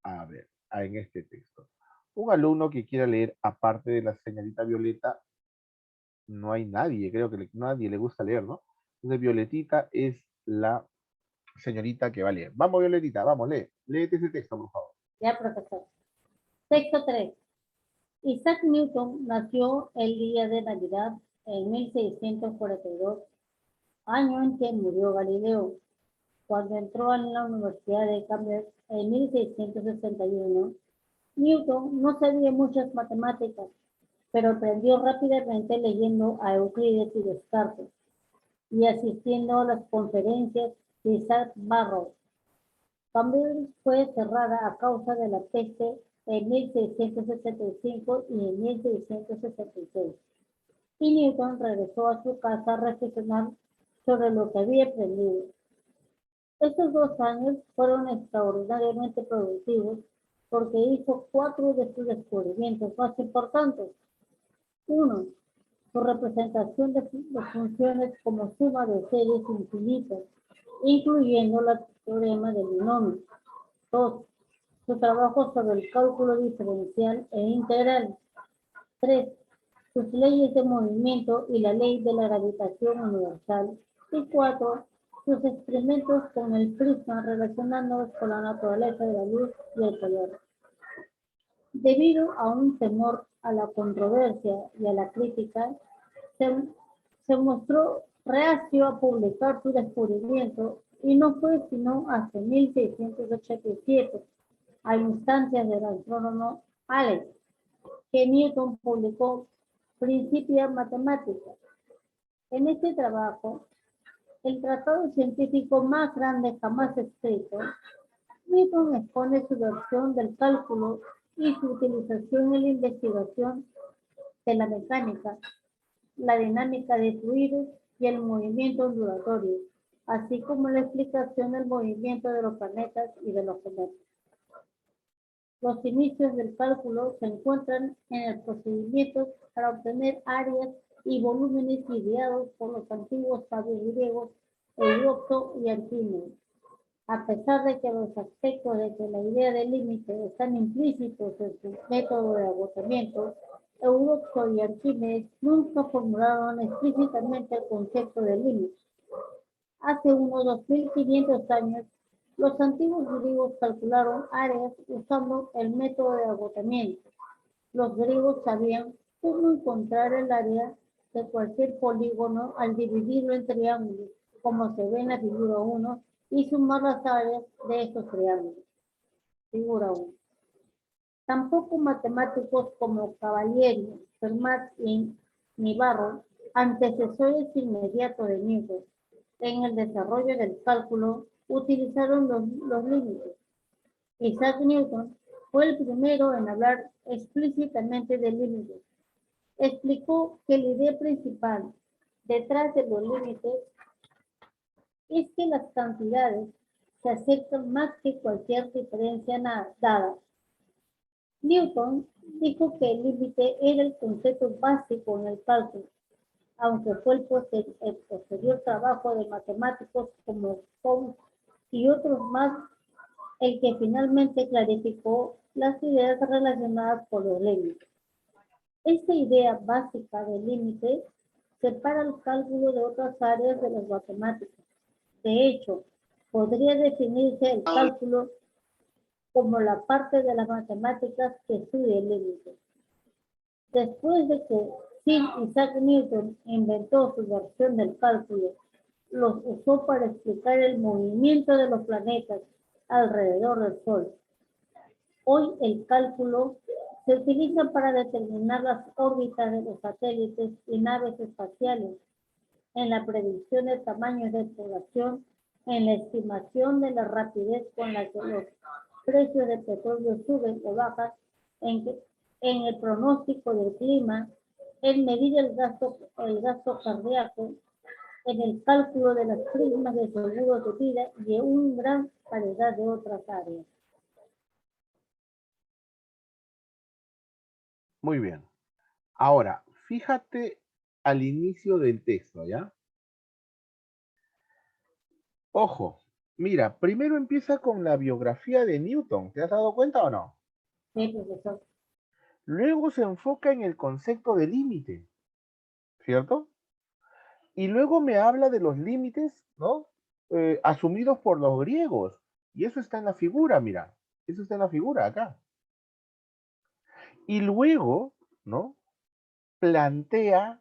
a ver en este texto. Un alumno que quiera leer aparte de la señorita Violeta, no hay nadie, creo que nadie le gusta leer, ¿no? Entonces Violetita es la señorita que va a leer. Vamos, Violetita, vamos, léete ese texto, por favor. Ya, profesor. Texto 3. Isaac Newton nació el día de Navidad en 1642, año en que murió Galileo. Cuando entró en la Universidad de Cambridge en 1661, Newton no sabía muchas matemáticas, pero aprendió rápidamente leyendo a Euclides y Descartes y asistiendo a las conferencias de Isaac Barrow. Cambridge fue cerrada a causa de la peste en 1665 y en 1666. Y Newton regresó a su casa a reflexionar sobre lo que había aprendido. Estos 2 años fueron extraordinariamente productivos porque hizo 4 de sus descubrimientos más importantes. 1. Su representación de funciones como suma de series infinitas, incluyendo el teorema del binomio. 2. Su trabajo sobre el cálculo diferencial e integral. 3. Sus leyes de movimiento y la ley de la gravitación universal. Y 4. Sus experimentos con el prisma relacionándolos con la naturaleza de la luz y el color. Debido a un temor a la controversia y a la crítica, se mostró reacio a publicar su descubrimiento y no fue sino hasta 1687, a instancias del astrónomo Halley, que Newton publicó Principia Mathematica. En este trabajo, el tratado científico más grande jamás escrito, Newton expone su versión del cálculo y su utilización en la investigación de la mecánica, la dinámica de fluidos y el movimiento ondulatorio, así como la explicación del movimiento de los planetas y de los cometas. Los inicios del cálculo se encuentran en el procedimiento para obtener áreas y volúmenes ideados por los antiguos sabios griegos Euclito y Arquímedes. A pesar de que los aspectos de que la idea del límite están implícitos en su método de agotamiento, Euclito y Arquímedes nunca formularon explícitamente el concepto de límite. Hace unos 2500 años, los antiguos griegos calcularon áreas usando el método de agotamiento. Los griegos sabían cómo encontrar el área de cualquier polígono al dividirlo en triángulos, como se ve en la figura 1, y sumar las áreas de estos triángulos. Figura 1. Tampoco matemáticos como Cavalieri, Fermat y Navarro, antecesores inmediatos de Newton, en el desarrollo del cálculo, utilizaron los límites. Isaac Newton fue el primero en hablar explícitamente de límites. Explicó que la idea principal detrás de los límites es que las cantidades se acercan más que cualquier diferencia dada. Newton dijo que el límite era el concepto básico en el cálculo, aunque fue el posterior trabajo de matemáticos como Pons y otros más el que finalmente clarificó las ideas relacionadas con los límites. Esta idea básica del límite separa el cálculo de otras áreas de las matemáticas. De hecho, podría definirse el cálculo como la parte de las matemáticas que estudia el límite. Después de que Sir Isaac Newton inventó su versión del cálculo, los usó para explicar el movimiento de los planetas alrededor del Sol. Hoy el cálculo se utiliza para determinar las órbitas de los satélites y naves espaciales, en la predicción de tamaños de población, en la estimación de la rapidez con la que los precios de petróleo suben o bajan, en el pronóstico del clima, en medir el gasto cardíaco, en el cálculo de las primas de seguros de vida y en una gran variedad de otras áreas. Muy bien. Ahora, fíjate al inicio del texto, ¿ya? Ojo, mira, primero empieza con la biografía de Newton, ¿te has dado cuenta o no? Sí, profesor. Luego se enfoca en el concepto de límite, ¿cierto? Y luego me habla de los límites, ¿no? Asumidos por los griegos. Y eso está en la figura, mira. Eso está en la figura acá. Y luego, ¿no? Plantea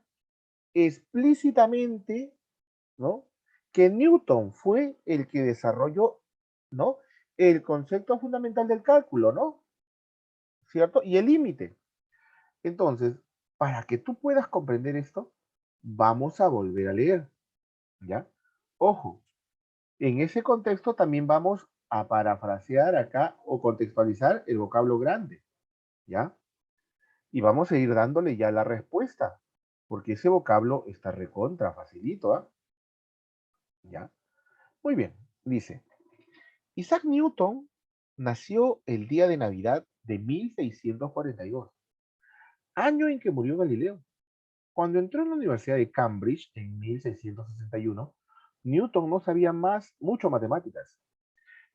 explícitamente, ¿no? Que Newton fue el que desarrolló, ¿no? El concepto fundamental del cálculo, ¿no? ¿Cierto? Y el límite. Entonces, para que tú puedas comprender esto, vamos a volver a leer, ¿ya? Ojo, en ese contexto también vamos a parafrasear acá o contextualizar el vocablo grande, ¿ya? Y vamos a ir dándole ya la respuesta, porque ese vocablo está recontra facilito, ¿ah? ¿Ya? Muy bien, dice, Isaac Newton nació el día de Navidad de 1642, año en que murió Galileo. Cuando entró en la Universidad de Cambridge en 1661, Newton no sabía mucho matemáticas,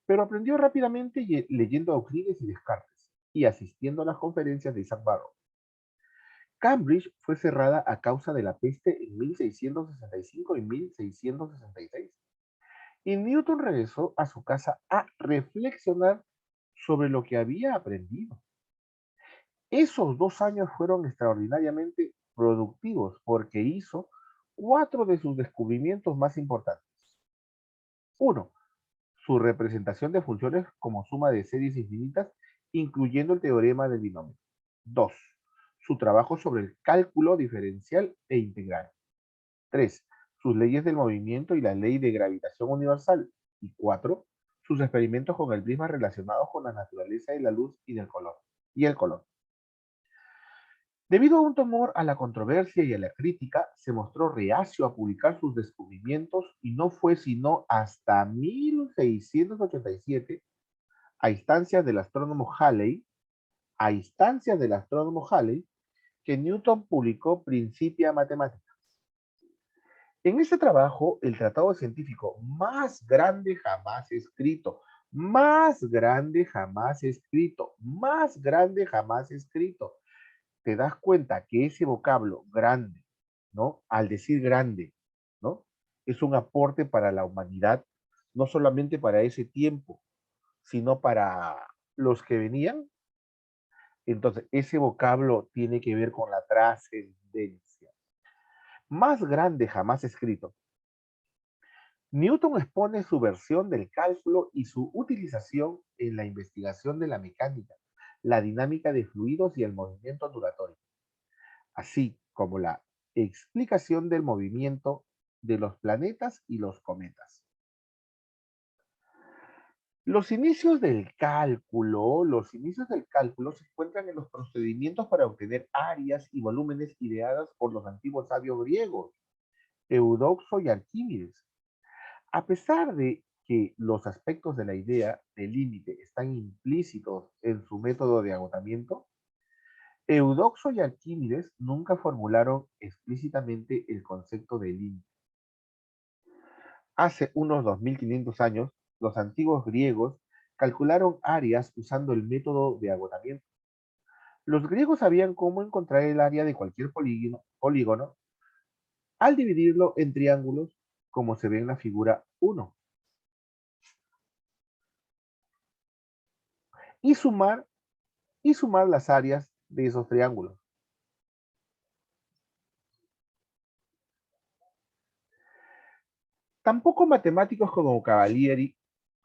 pero aprendió rápidamente leyendo a Euclides y Descartes y asistiendo a las conferencias de Isaac Barrow. Cambridge fue cerrada a causa de la peste en 1665 y 1666, y Newton regresó a su casa a reflexionar sobre lo que había aprendido. Esos 2 años fueron extraordinariamente productivos porque hizo 4 de sus descubrimientos más importantes. 1. Su representación de funciones como suma de series infinitas, incluyendo el teorema del binomio. 2. Su trabajo sobre el cálculo diferencial e integral. 3. Sus leyes del movimiento y la ley de gravitación universal. Y 4. Sus experimentos con el prisma relacionados con la naturaleza de la luz y del color. Y el color. Debido a un temor a la controversia y a la crítica, se mostró reacio a publicar sus descubrimientos y no fue sino hasta 1687, a instancias del astrónomo Halley, que Newton publicó Principia Mathematica. En ese trabajo, el tratado científico más grande jamás escrito, te das cuenta que ese vocablo grande, ¿no? Al decir grande, ¿no? Es un aporte para la humanidad, no solamente para ese tiempo, sino para los que venían. Entonces, ese vocablo tiene que ver con la trascendencia. Más grande jamás escrito. Newton expone su versión del cálculo y su utilización en la investigación de la mecánica, la dinámica de fluidos y el movimiento ondulatorio, así como la explicación del movimiento de los planetas y los cometas. Los inicios del cálculo se encuentran en los procedimientos para obtener áreas y volúmenes ideadas por los antiguos sabios griegos, Eudoxo y Arquímedes. A pesar de que los aspectos de la idea del límite están implícitos en su método de agotamiento, Eudoxo y Arquímedes nunca formularon explícitamente el concepto de límite. Hace unos 2500 años, los antiguos griegos calcularon áreas usando el método de agotamiento. Los griegos sabían cómo encontrar el área de cualquier polígono al dividirlo en triángulos, como se ve en la figura 1, y sumar las áreas de esos triángulos. Tampoco matemáticos como Cavalieri,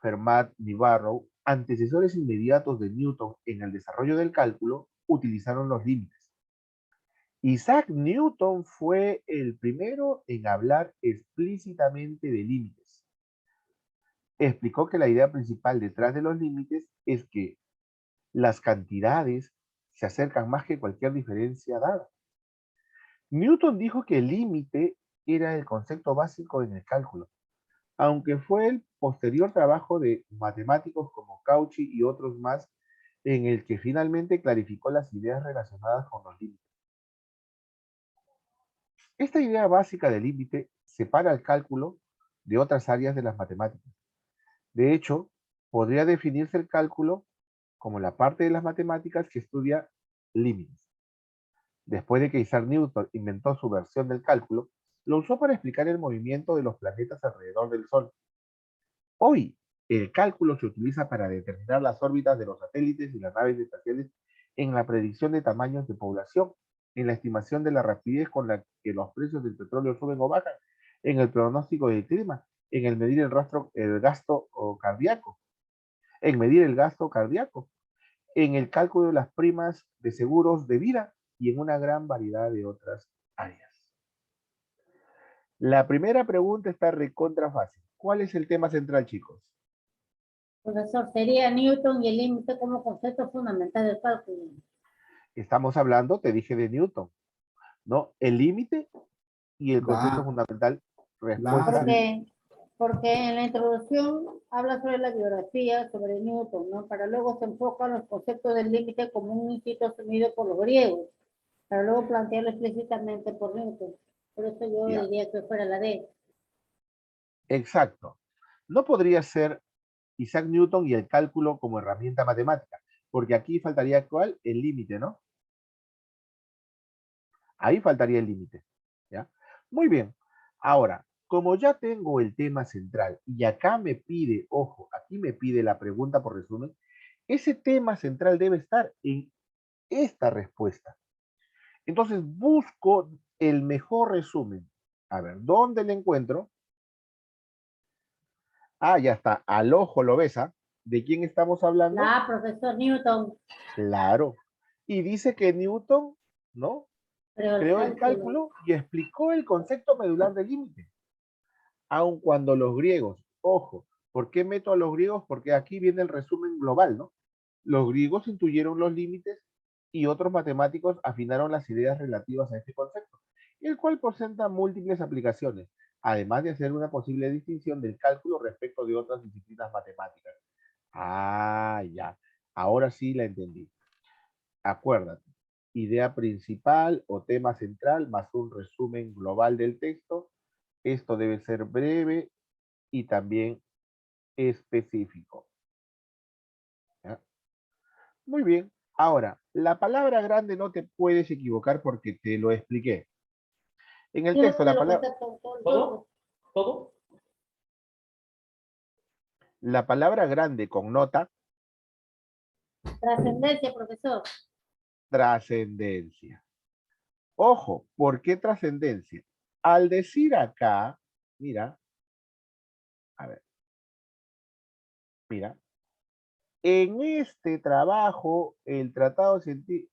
Fermat ni Barrow antecesores inmediatos de Newton en el desarrollo del cálculo utilizaron los límites. Isaac Newton fue el primero en hablar explícitamente de límites. Explicó que la idea principal detrás de los límites es que las cantidades se acercan más que cualquier diferencia dada. Newton dijo que el límite era el concepto básico en el cálculo, aunque fue el posterior trabajo de matemáticos como Cauchy y otros más en el que finalmente clarificó las ideas relacionadas con los límites. Esta idea básica del límite separa el cálculo de otras áreas de las matemáticas. De hecho, podría definirse el cálculo como la parte de las matemáticas que estudia límites. Después de que Isaac Newton inventó su versión del cálculo, lo usó para explicar el movimiento de los planetas alrededor del Sol. Hoy, el cálculo se utiliza para determinar las órbitas de los satélites y las naves espaciales en la predicción de tamaños de población, en la estimación de la rapidez con la que los precios del petróleo suben o bajan, en el pronóstico del clima, en el medir el gasto cardíaco, en el cálculo de las primas de seguros de vida y en una gran variedad de otras áreas. La primera pregunta está recontra fácil. ¿Cuál es el tema central, chicos? Profesor, sería Newton y el límite como concepto fundamental del cálculo. Estamos hablando, te dije, de Newton, ¿no? El límite y el concepto Va, fundamental. Respuesta. Porque en la introducción habla sobre la biografía, sobre Newton, ¿no? Para luego se enfoca en los conceptos del límite como un hito asumido por los griegos, para luego plantearlo explícitamente por Newton. Por eso yo diría que fuera la D. Exacto. No podría ser Isaac Newton y el cálculo como herramienta matemática, porque aquí faltaría ¿cuál? El límite, ¿no? Ahí faltaría el límite, ¿ya? Muy bien. Ahora, como ya tengo el tema central y acá me pide, ojo, aquí me pide la pregunta por resumen, ese tema central debe estar en esta respuesta. Entonces busco el mejor resumen. A ver, ¿dónde le encuentro? Ah, ya está. Al ojo lo ves, ¿ah? ¿De quién estamos hablando? Profesor Newton. Claro. Y dice que Newton, ¿no? Creó el cálculo y explicó el concepto medular del límite. Aun cuando los griegos, ojo, ¿por qué meto a los griegos? Porque aquí viene el resumen global, ¿no? Los griegos intuyeron los límites y otros matemáticos afinaron las ideas relativas a este concepto, el cual presenta múltiples aplicaciones, además de hacer una posible distinción del cálculo respecto de otras disciplinas matemáticas. Ah, ya. Ahora sí la entendí. Acuérdate. Idea principal o tema central más un resumen global del texto. Esto debe ser breve y también específico. ¿Ya? Muy bien. Ahora, la palabra grande no te puedes equivocar porque te lo expliqué. En el texto, la palabra grande connota trascendencia, profesor. Trascendencia. Ojo, ¿por qué trascendencia? Al decir acá, mira, a ver, mira, en este trabajo, el tratado científico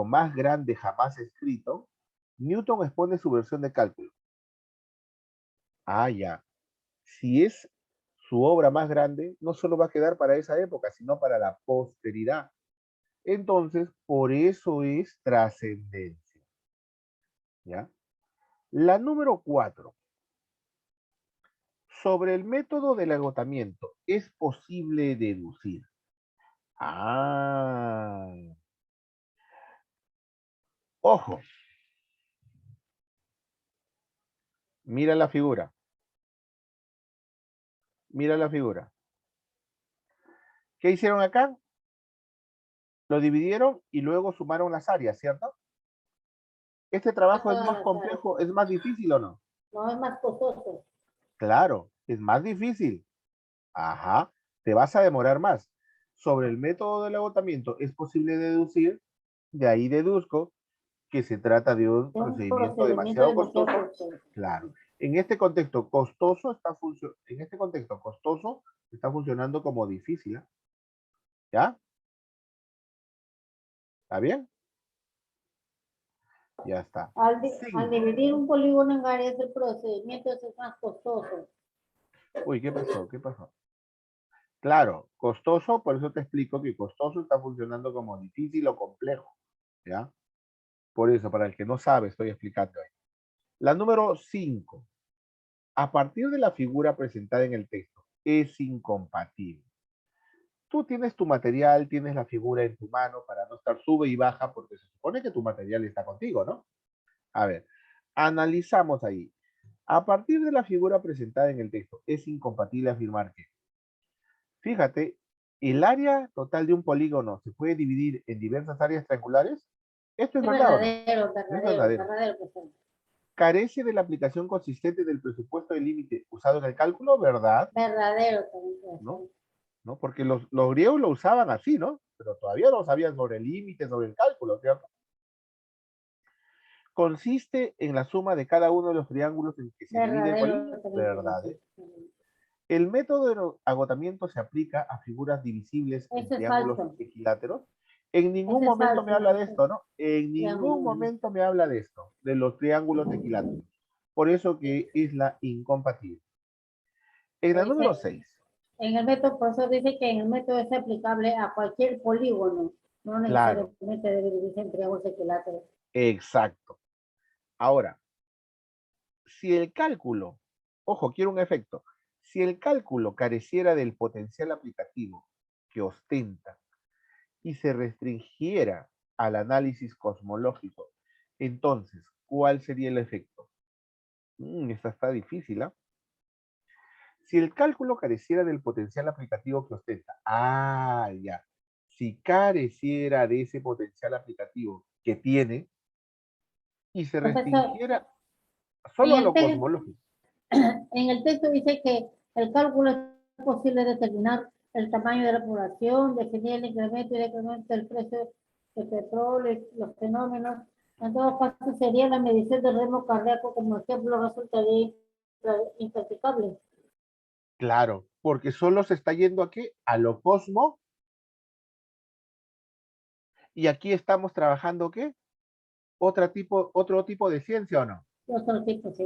más grande jamás escrito, Newton expone su versión de cálculo. Ah, ya. Si es su obra más grande, no solo va a quedar para esa época, sino para la posteridad. Entonces, por eso es trascendencia. ¿Ya? La número 4. Sobre el método del agotamiento, ¿es posible deducir? Ah. Ojo. Mira la figura. Mira la figura. ¿Qué hicieron acá? Lo dividieron y luego sumaron las áreas, ¿cierto? ¿Este trabajo es más complejo, es más difícil o no? No, es más costoso. Claro, es más difícil. Ajá, te vas a demorar más. Sobre el método del agotamiento es posible deducir, de ahí deduzco, que se trata de un Un procedimiento procedimiento demasiado demasiado costoso. costoso. Claro. En este contexto costoso está funcionando como difícil, ¿ah? ¿Ya? ¿Está bien? Ya está. Al dividir un polígono en áreas, el procedimiento es más costoso. Uy, ¿qué pasó? ¿Qué pasó? Claro, costoso, por eso te explico que costoso está funcionando como difícil o complejo, ¿ya? Por eso, para el que no sabe, estoy explicando ahí. La número 5. A partir de la figura presentada en el texto, es incompatible. Tú tienes tu material, tienes la figura en tu mano para no estar sube y baja porque se supone que tu material está contigo, ¿no? A ver, analizamos ahí. A partir de la figura presentada en el texto, es incompatible afirmar que, fíjate, el área total de un polígono se puede dividir en diversas áreas triangulares. ¿Esto es Es verdad o no? verdadero, Es verdadero, verdadero. verdadero, profesor. Carece de la aplicación consistente del presupuesto de límite usado en el cálculo, ¿verdad? Verdadero también, ¿No? profesor. ¿No? Porque los griegos lo usaban así, ¿no? Pero todavía no sabían sobre el límite, sobre el cálculo, ¿cierto? Consiste en la suma de cada uno de los triángulos en que se divide el Verdadero polígono, también, ¿verdad? profesor. El método de agotamiento se aplica a figuras divisibles en Eso es triángulos falso. equiláteros. En ningún Eso es momento me falso, habla de profesor. esto, ¿no? En ningún Digamos, momento me habla de esto, de los triángulos equiláteros. Por eso que es la incompatible. En la número dice, 6. en el método, por eso dice que en el método es aplicable a cualquier polígono, no Claro, necesariamente debe dividirse en triángulos equiláteros. exacto. Ahora, si el cálculo, ojo, quiero un efecto, si el cálculo careciera del potencial aplicativo que ostenta y se restringiera al análisis cosmológico, entonces, ¿cuál sería el efecto? Esta está difícil, ¿ah? Si el cálculo careciera del potencial aplicativo que ostenta, ya. Si careciera de ese potencial aplicativo que tiene y se Profesor, restringiera en solo a el, lo te- cosmológico. en el texto dice que el cálculo es posible determinar el tamaño de la población, definir el incremento y decremento del precio del petróleo, los fenómenos. En todo caso, sería la medición del ritmo cardíaco como ejemplo, resultaría impracticable. Claro, porque solo se está yendo aquí a lo cosmo y aquí estamos trabajando ¿qué? Otro tipo de ciencia o no. Otro tipo, sí.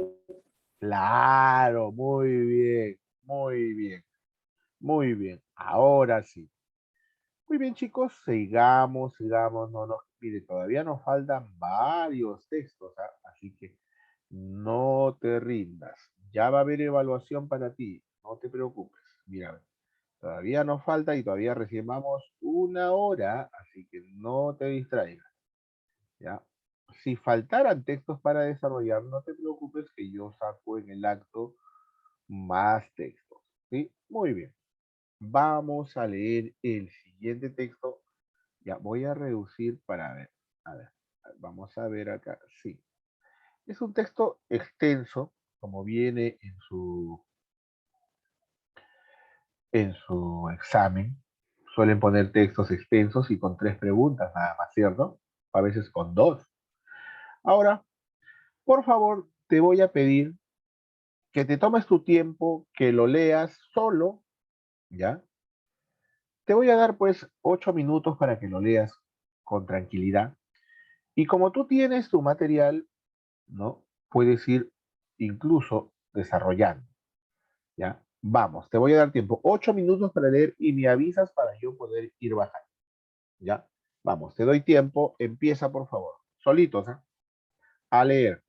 Claro, muy bien, muy bien, muy bien. Ahora sí. Muy bien, chicos, sigamos, mire, todavía nos faltan varios textos, ¿ah? Así que no te rindas. Ya va a haber evaluación para ti, no te preocupes. Mira, todavía nos falta y todavía recién vamos 1 hora, así que no te distraigas, ¿ya? Si faltaran textos para desarrollar, no te preocupes que yo saco en el acto más textos, ¿sí? Muy bien. Vamos a leer el siguiente texto. Ya, voy a reducir para ver. A ver, vamos a ver acá. Sí. Es un texto extenso, como viene en su examen. Suelen poner textos extensos y con 3 preguntas, nada más, ¿cierto? A veces con 2. Ahora, por favor, te voy a pedir que te tomes tu tiempo, que lo leas solo, ¿ya? Te voy a dar pues 8 minutos para que lo leas con tranquilidad. Y como tú tienes tu material, ¿no? Puedes ir incluso desarrollando, ¿ya? Vamos, te voy a dar tiempo. 8 minutos para leer y me avisas para yo poder ir bajando, ¿ya? Vamos, te doy tiempo. Empieza, por favor. Solitos, ¿eh? A leer.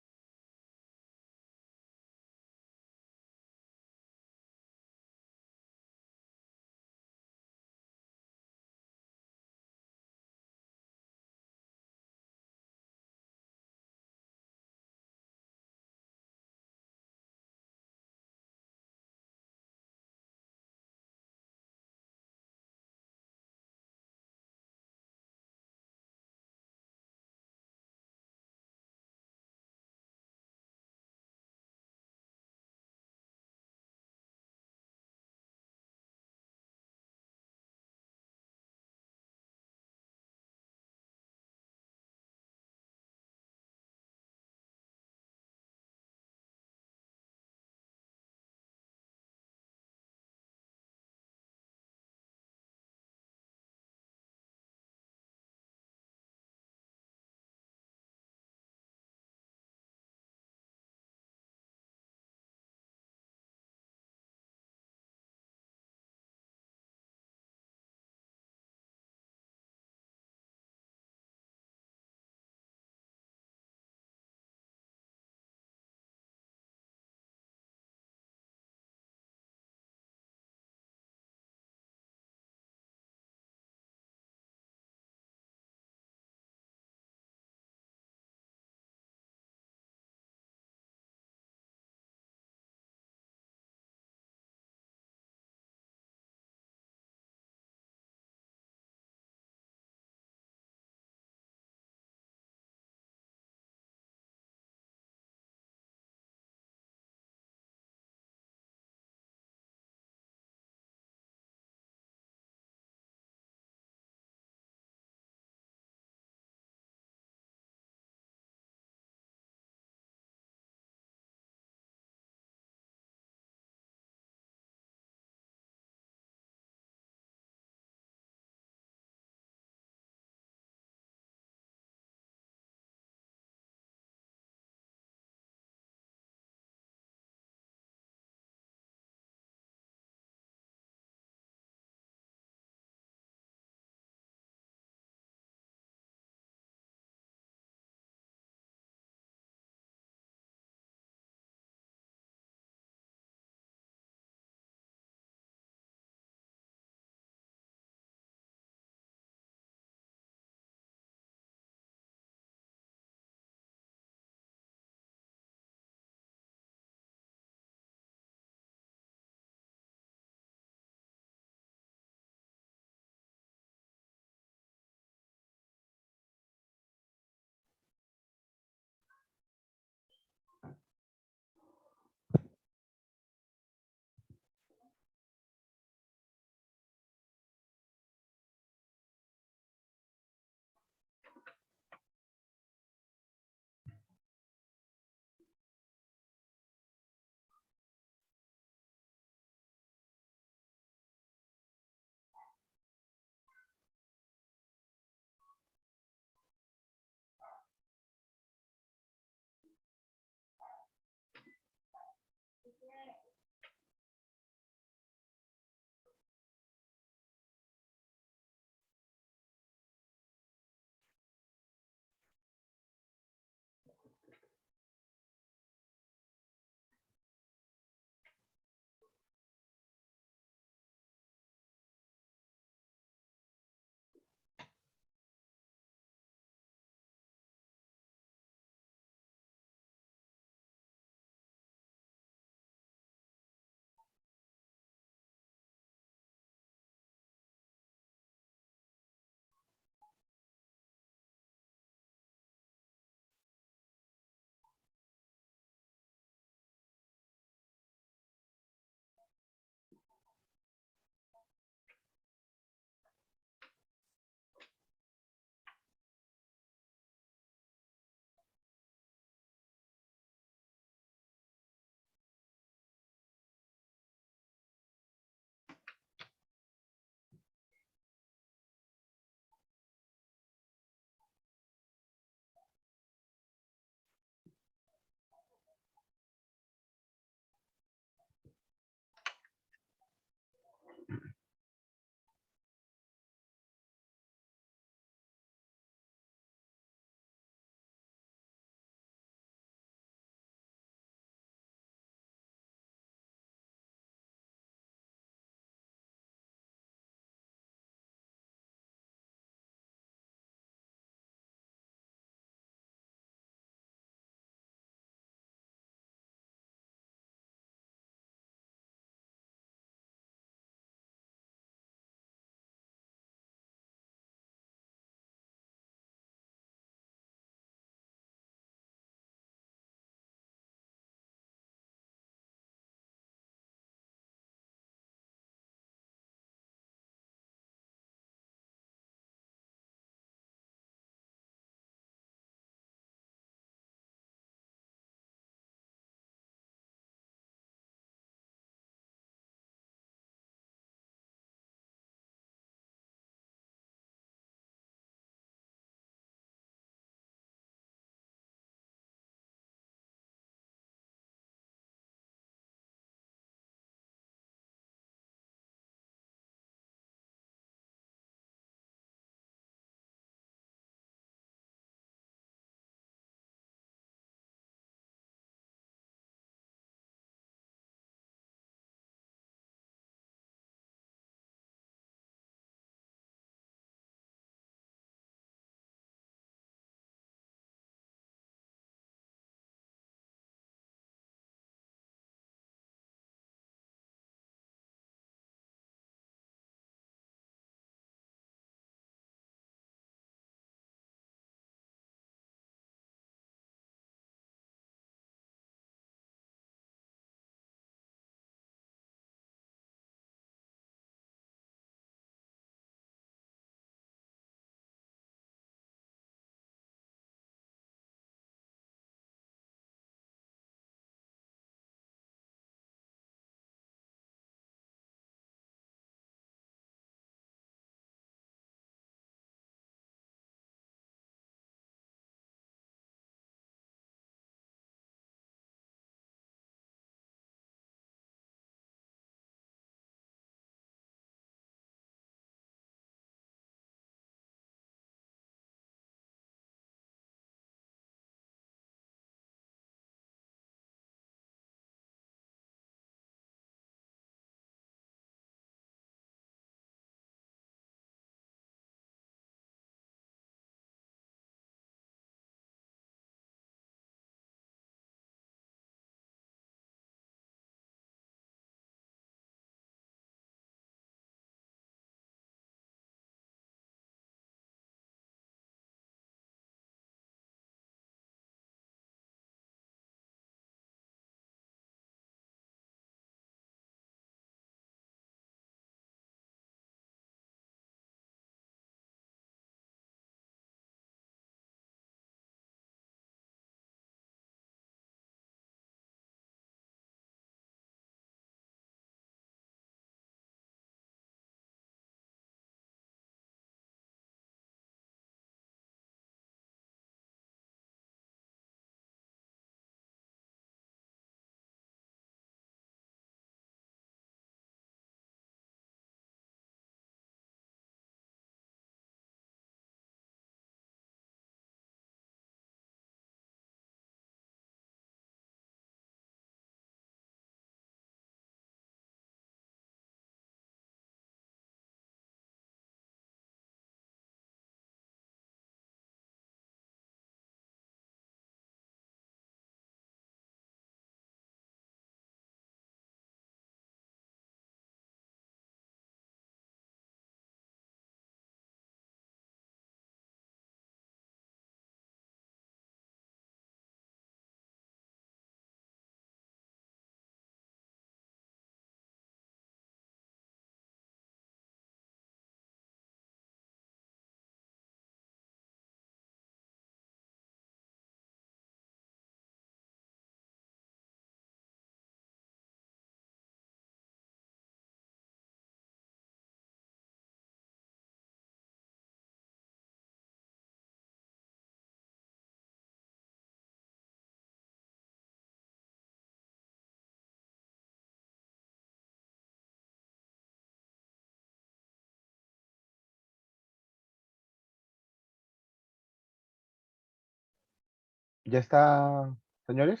¿Ya está, señores?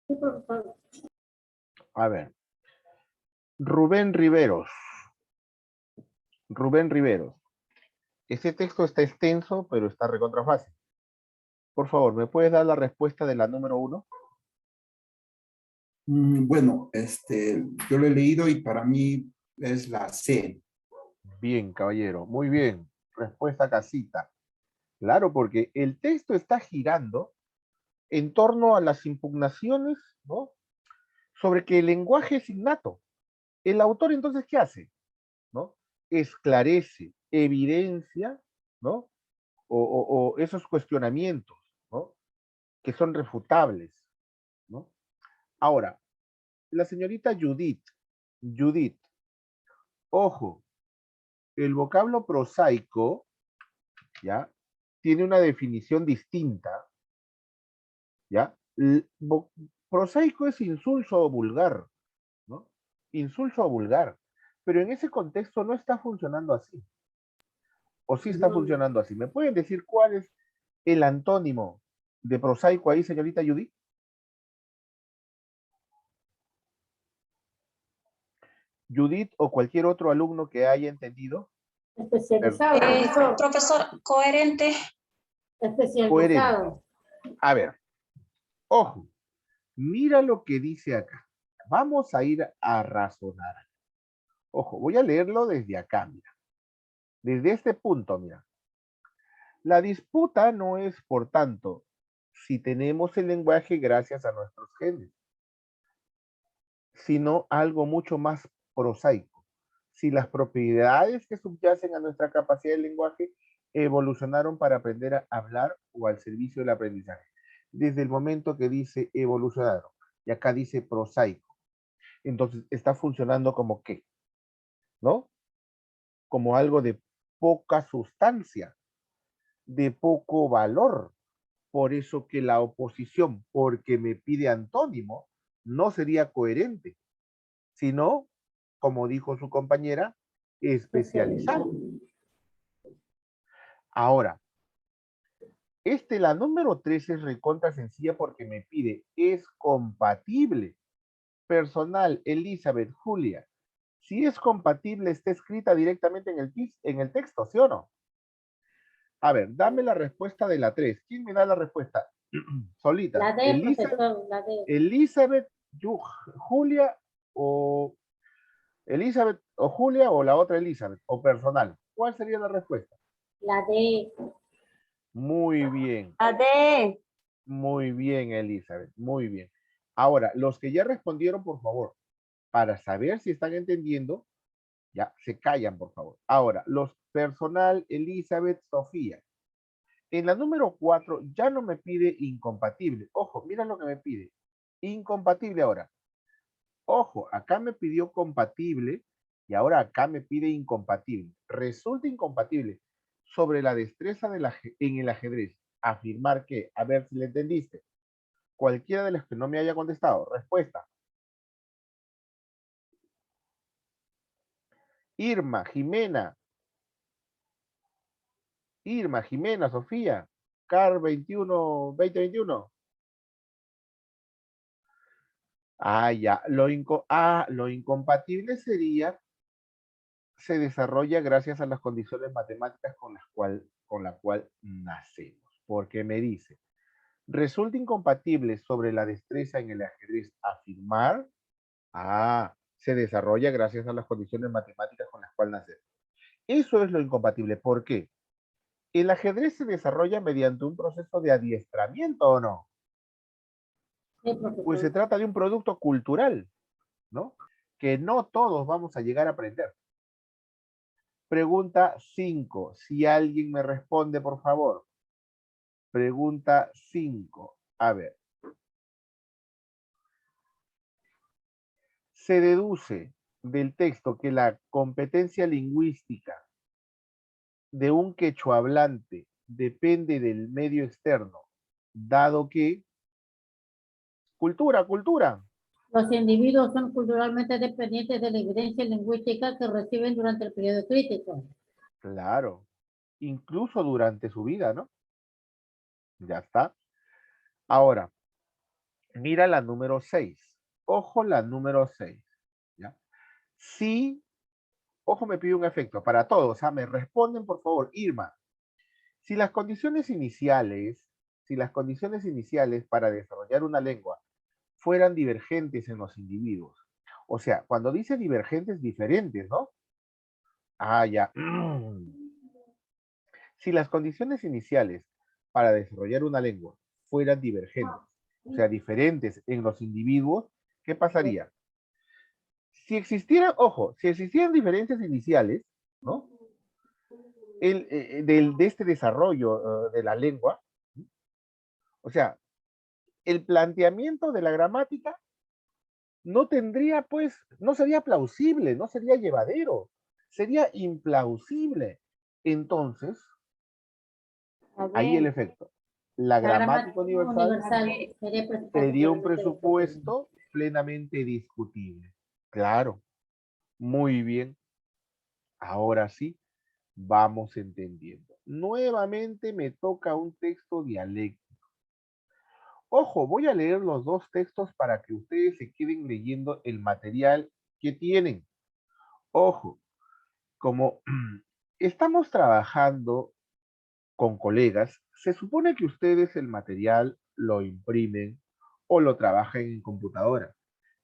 Sí, profesor. A ver. Rubén Riveros. Rubén Riveros. Este texto está extenso, pero está recontra fácil. Por favor, ¿me puedes dar la respuesta de la número 1? Bueno, yo lo he leído y para mí es la C. Bien, caballero. Muy bien. Respuesta casita. Claro, porque el texto está girando en torno a las impugnaciones, ¿no? Sobre que el lenguaje es innato. El autor entonces, ¿qué hace? ¿No? Esclarece, evidencia, ¿no? O esos cuestionamientos, ¿no? Que son refutables, ¿no? Ahora, la señorita Judith, ojo, el vocablo prosaico, ¿ya? Tiene una definición distinta, ¿ya? Prosaico es insulso o vulgar, ¿no? Insulso o vulgar, pero en ese contexto no está funcionando así, o sí está funcionando así. ¿Me pueden decir cuál es el antónimo de prosaico ahí, señorita Judith? Judith o cualquier otro alumno que haya entendido. Especializado, profesor. Profesor, coherente. Especializado. A ver, ojo, mira lo que dice acá. Vamos a ir a razonar. Ojo, voy a leerlo desde acá, mira. Desde este punto, mira. La disputa no es, por tanto, si tenemos el lenguaje gracias a nuestros genes, sino algo mucho más prosaico. Si las propiedades que subyacen a nuestra capacidad de lenguaje evolucionaron para aprender a hablar o al servicio del aprendizaje. Desde el momento que dice evolucionaron, y acá dice prosaico. Entonces, está funcionando como qué, ¿no? Como algo de poca sustancia, de poco valor. Por eso que la oposición, porque me pide antónimo, no sería coherente, sino, como dijo su compañera, especializado. Ahora, la número 3 es recontra sencilla porque me pide, es compatible. Personal, Elizabeth, Julia. Si es compatible, está escrita directamente en el texto, ¿sí o no? A ver, dame la respuesta de la 3. ¿Quién me da la respuesta? Solita. La D, profesor, la D. Elizabeth, Julia o Elizabeth o Julia o la otra Elizabeth o personal. ¿Cuál sería la respuesta? La D. Muy bien. La D. Muy bien, Elizabeth. Muy bien. Ahora, los que ya respondieron, por favor, para saber si están entendiendo, ya se callan, por favor. Ahora, los personal, Elizabeth, Sofía. En la número 4 ya no me pide incompatible. Ojo, mira lo que me pide. Incompatible ahora. Ojo, acá me pidió compatible y ahora acá me pide incompatible. Resulta incompatible sobre la destreza en el ajedrez. Afirmar que, a ver si le entendiste. Cualquiera de los que no me haya contestado. Respuesta. Irma, Jimena, Sofía, CAR 21, 2021. Ah, ya. Lo incompatible sería, se desarrolla gracias a las condiciones matemáticas con la cual nacemos. Porque me dice, resulta incompatible sobre la destreza en el ajedrez afirmar, se desarrolla gracias a las condiciones matemáticas con las cuales nacemos. Eso es lo incompatible. ¿Por qué? ¿El ajedrez se desarrolla mediante un proceso de adiestramiento o no? Sí, profesor. Pues se trata de un producto cultural, ¿no? Que no todos vamos a llegar a aprender. Pregunta 5. Si alguien me responde, por favor. Pregunta 5. A ver. Se deduce del texto que la competencia lingüística de un quechohablante depende del medio externo, dado que cultura. Los individuos son culturalmente dependientes de la evidencia lingüística que reciben durante el periodo crítico. Claro, incluso durante su vida, ¿no? Ya está. Ahora, mira la número 6. Ojo la número 6. ¿Ya? Si, ojo, me pide un efecto para todos. Me responden, por favor, Irma. Si las condiciones iniciales, si las condiciones iniciales para desarrollar una lengua fueran divergentes en los individuos, o sea, cuando dice divergentes, diferentes, ¿no? Ya. Si las condiciones iniciales para desarrollar una lengua fueran divergentes, o sea, diferentes en los individuos, ¿qué pasaría? Si existieran, ojo, si existieran diferencias iniciales, ¿no? De este desarrollo de la lengua, o sea, el planteamiento de la gramática no tendría, pues, no sería plausible, no sería llevadero, sería implausible. Entonces, A ahí el ver, efecto. La La gramática gramática universal universal sería presupuesto sería un para los derechos humanos. presupuesto plenamente discutible. Claro, muy bien. Ahora sí, vamos entendiendo. Nuevamente me toca un texto dialéctico. Ojo, voy a leer los dos textos para que ustedes se queden leyendo el material que tienen. Ojo, como estamos trabajando con colegas, se supone que ustedes el material lo imprimen o lo trabajan en computadora.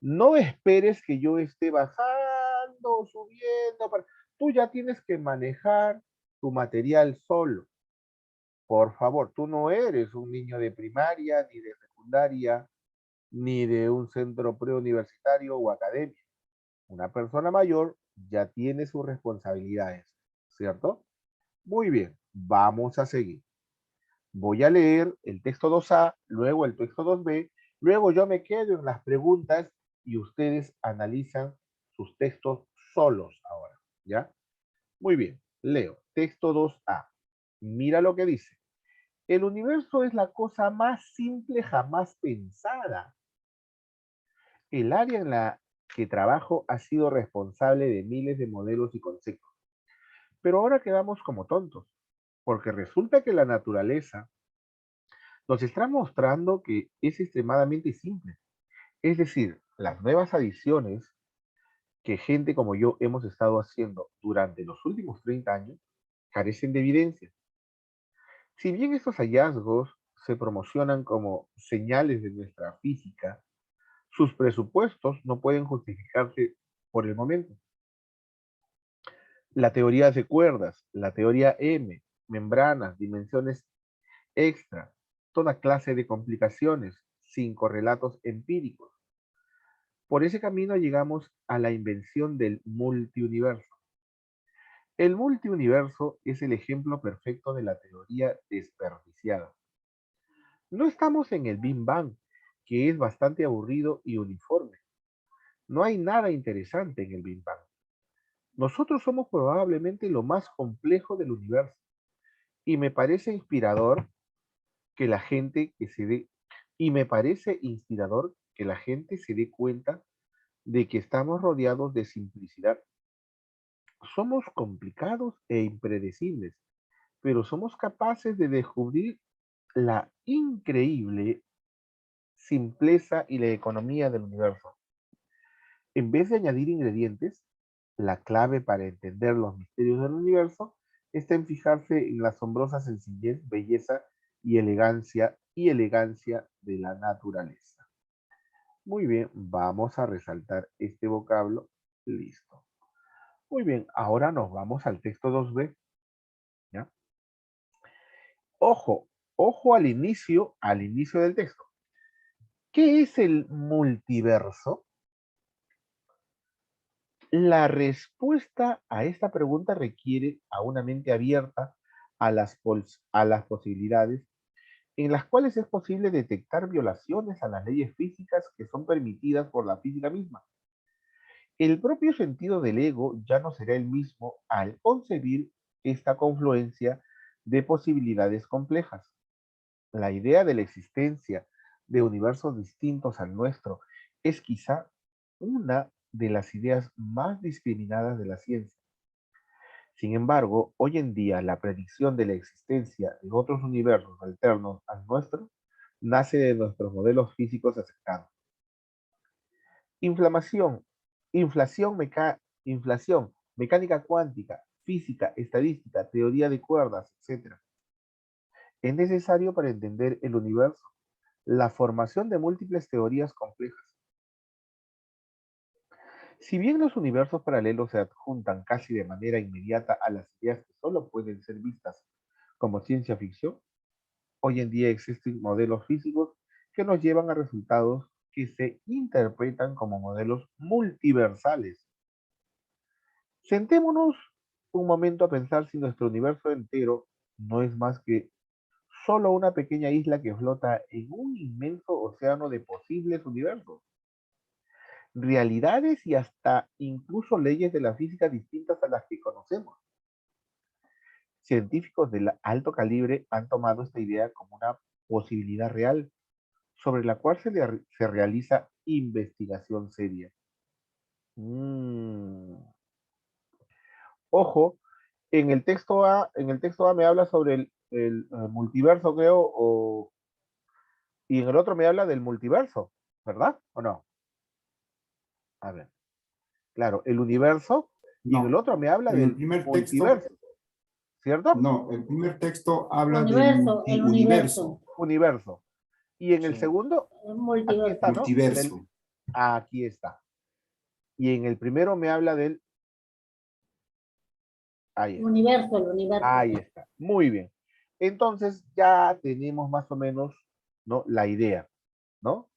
No esperes que yo esté bajando, subiendo. Tú ya tienes que manejar tu material solo. Por favor, tú no eres un niño de primaria, ni de secundaria, ni de un centro preuniversitario o academia. Una persona mayor ya tiene sus responsabilidades, ¿cierto? Muy bien, vamos a seguir. Voy a leer el texto 2A, luego el texto 2B, luego yo me quedo en las preguntas y ustedes analizan sus textos solos ahora, ¿ya? Muy bien, leo. Texto 2A. Mira lo que dice. El universo es la cosa más simple jamás pensada. El área en la que trabajo ha sido responsable de miles de modelos y conceptos. Pero ahora quedamos como tontos, porque resulta que la naturaleza nos está mostrando que es extremadamente simple. Es decir, las nuevas adiciones que gente como yo hemos estado haciendo durante los últimos 30 años carecen de evidencia. Si bien estos hallazgos se promocionan como señales de nuestra física, sus presupuestos no pueden justificarse por el momento. La teoría de cuerdas, la teoría M, membranas, dimensiones extra, toda clase de complicaciones sin correlatos empíricos. Por ese camino llegamos a la invención del multiuniverso. El multiuniverso es el ejemplo perfecto de la teoría desperdiciada. No estamos en el Big Bang, que es bastante aburrido y uniforme. No hay nada interesante en el Big Bang. Nosotros somos probablemente lo más complejo del universo y me parece inspirador que la gente que se dé y me parece inspirador que la gente se dé cuenta de que estamos rodeados de simplicidad. Somos complicados e impredecibles, pero somos capaces de descubrir la increíble simpleza y la economía del universo. En vez de añadir ingredientes, la clave para entender los misterios del universo está en fijarse en la asombrosa sencillez, belleza y elegancia de la naturaleza. Muy bien, vamos a resaltar este vocablo. Listo. Muy bien, ahora nos vamos al texto 2B. ¿Ya? Ojo, ojo al inicio del texto. ¿Qué es el multiverso? La respuesta a esta pregunta requiere a una mente abierta a las posibilidades en las cuales es posible detectar violaciones a las leyes físicas que son permitidas por la física misma. El propio sentido del ego ya no será el mismo al concebir esta confluencia de posibilidades complejas. La idea de la existencia de universos distintos al nuestro es quizá una de las ideas más discriminadas de la ciencia. Sin embargo, hoy en día la predicción de la existencia de otros universos alternos al nuestro nace de nuestros modelos físicos aceptados. Inflamación, inflación, mecánica cuántica, física, estadística, teoría de cuerdas, etc. Es necesario para entender el universo la formación de múltiples teorías complejas. Si bien los universos paralelos se adjuntan casi de manera inmediata a las ideas que solo pueden ser vistas como ciencia ficción, hoy en día existen modelos físicos que nos llevan a resultados que se interpretan como modelos multiversales. Sentémonos un momento a pensar si nuestro universo entero no es más que solo una pequeña isla que flota en un inmenso océano de posibles universos, realidades y hasta incluso leyes de la física distintas a las que conocemos. Científicos de alto calibre han tomado esta idea como una posibilidad real sobre la cual se realiza investigación seria. Ojo, en el texto A me habla sobre el multiverso, creo, y en el otro me habla del multiverso, ¿verdad? ¿O no? A ver, claro, el universo, y en el No, otro me habla en el del primer texto, multiverso, ¿cierto? no, el primer texto habla de Universo, el universo, multiuniverso. Universo. Y en el Sí, segundo, el aquí multiverso, está, ¿no? multiverso. Aquí está. Y en el primero me habla del, ahí está. universo, el universo. Ahí está. Muy bien. Entonces ya tenemos más o menos, ¿no? La idea, ¿no?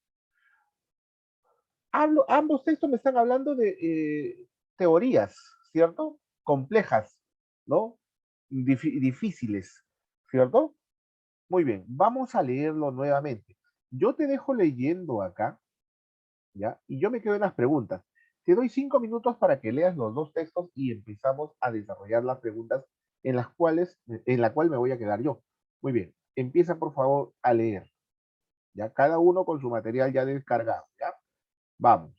Ambos textos me están hablando de teorías, ¿cierto? Complejas, ¿no? Difíciles, ¿cierto? Muy bien, vamos a leerlo nuevamente. Yo te dejo leyendo acá, ¿ya? Y yo me quedo en las preguntas. Te doy 5 minutos para que leas los dos textos y empezamos a desarrollar las preguntas en la cual me voy a quedar yo. Muy bien, empieza por favor a leer, ¿ya? Cada uno con su material ya descargado, ¿ya? Vamos.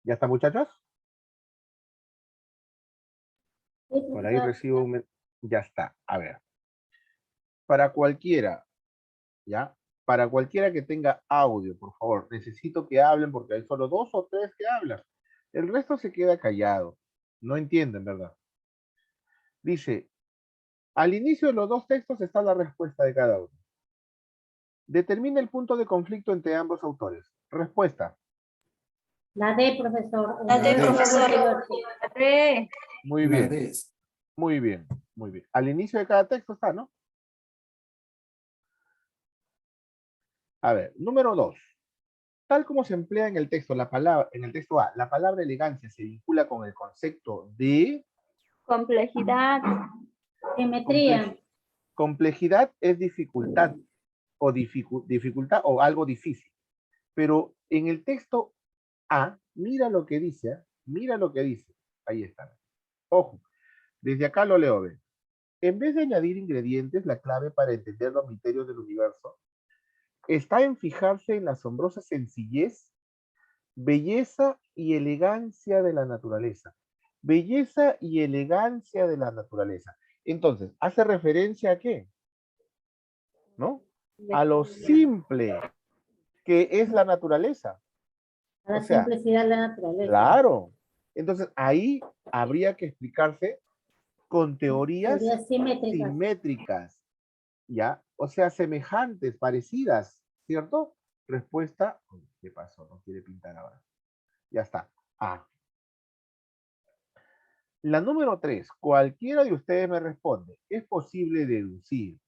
¿Ya está, muchachos? Sí, Por ahí profesor. recibo un... Ya está. A ver. Para cualquiera, ¿ya? Para cualquiera que tenga audio, por favor, necesito que hablen porque hay solo 2 o 3 que hablan. El resto se queda callado. No entienden, ¿verdad? Dice, al inicio de los 2 textos está la respuesta de cada uno. Determina el punto de conflicto entre ambos autores. Respuesta. La D, profesor. La D, La D. profesor. La D. Muy La bien, D. muy bien, muy bien. Al inicio de cada texto está, ¿no? A ver, número 2. Tal como se emplea en el texto, en el texto A, la palabra elegancia se vincula con el concepto de Complejidad. Simetría. complejidad, es dificultad o dificultad o algo difícil. Pero en el texto A, mira lo que dice, ¿eh? Mira lo que dice. Ahí está. Ojo, desde acá lo leo, ¿ve? En vez de añadir ingredientes, la clave para entender los misterios del universo está en fijarse en la asombrosa sencillez, belleza y elegancia de la naturaleza. Belleza y elegancia de la naturaleza. Entonces, ¿hace referencia a qué? ¿No? A lo simple que es la naturaleza. A la O sea, simplicidad de la naturaleza. claro. Entonces, ahí habría que explicarse con teorías Teorías simétricas. simétricas, ¿ya? O sea, semejantes, parecidas, ¿cierto? Respuesta, uy, ¿qué pasó? No quiere pintar ahora. Ya está. A. La número 3, cualquiera de ustedes me responde, ¿es posible deducir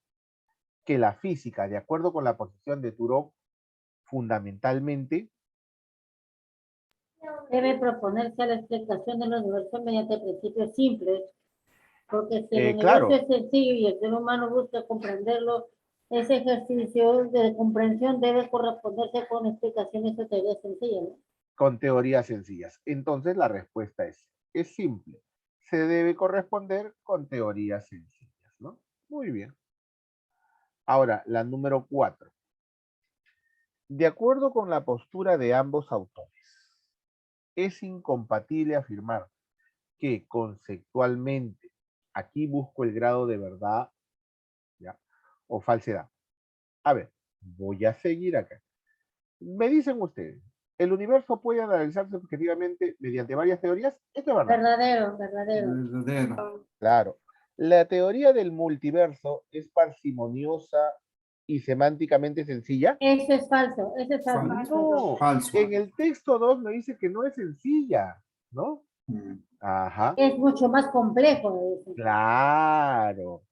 que la física, de acuerdo con la posición de Turok, fundamentalmente, Debe proponerse a la explicación del universo mediante principios simples, porque si el universo claro, es sencillo y el ser humano busca comprenderlo, ese ejercicio de comprensión debe corresponderse con explicaciones o teorías sencillas, ¿no? con teorías sencillas? Entonces la respuesta es simple. Se debe corresponder con teorías sencillas, ¿no? Muy bien. Ahora, la número 4. De acuerdo con la postura de ambos autores, es incompatible afirmar que conceptualmente, aquí busco el grado de verdad, ¿ya? O falsedad. A ver, voy a seguir acá. Me dicen ustedes, ¿el universo puede analizarse objetivamente mediante varias teorías? Esto es verdad. Verdadero, verdadero. Verdadero. Claro. La teoría del multiverso es parsimoniosa y semánticamente sencilla. Eso es falso, eso es falso. No, Falso. en el texto 2 me dice que no es sencilla, ¿no? Mm. Ajá, Es mucho más complejo de eso. claro.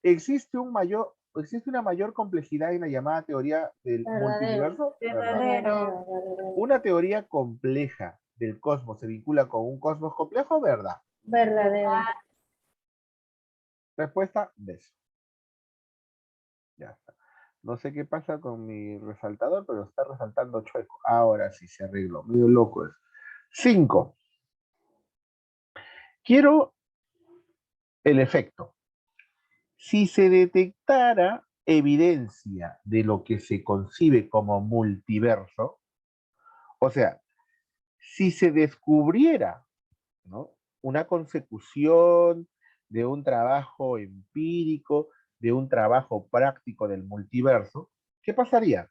Existe una mayor complejidad en la llamada teoría del Verdadero. multiverso, ¿verdad? Verdadero. Verdadero. Una teoría compleja del cosmos se vincula con un cosmos complejo, ¿verdad? Verdadero. Respuesta, beso. Ya está. No sé qué pasa con mi resaltador, pero está resaltando chueco. Ahora sí se arregló. Medio loco es. 5. Quiero el efecto. Si se detectara evidencia de lo que se concibe como multiverso, o sea, si se descubriera, ¿no?, una consecución de un trabajo empírico, de un trabajo práctico del multiverso, ¿qué pasaría?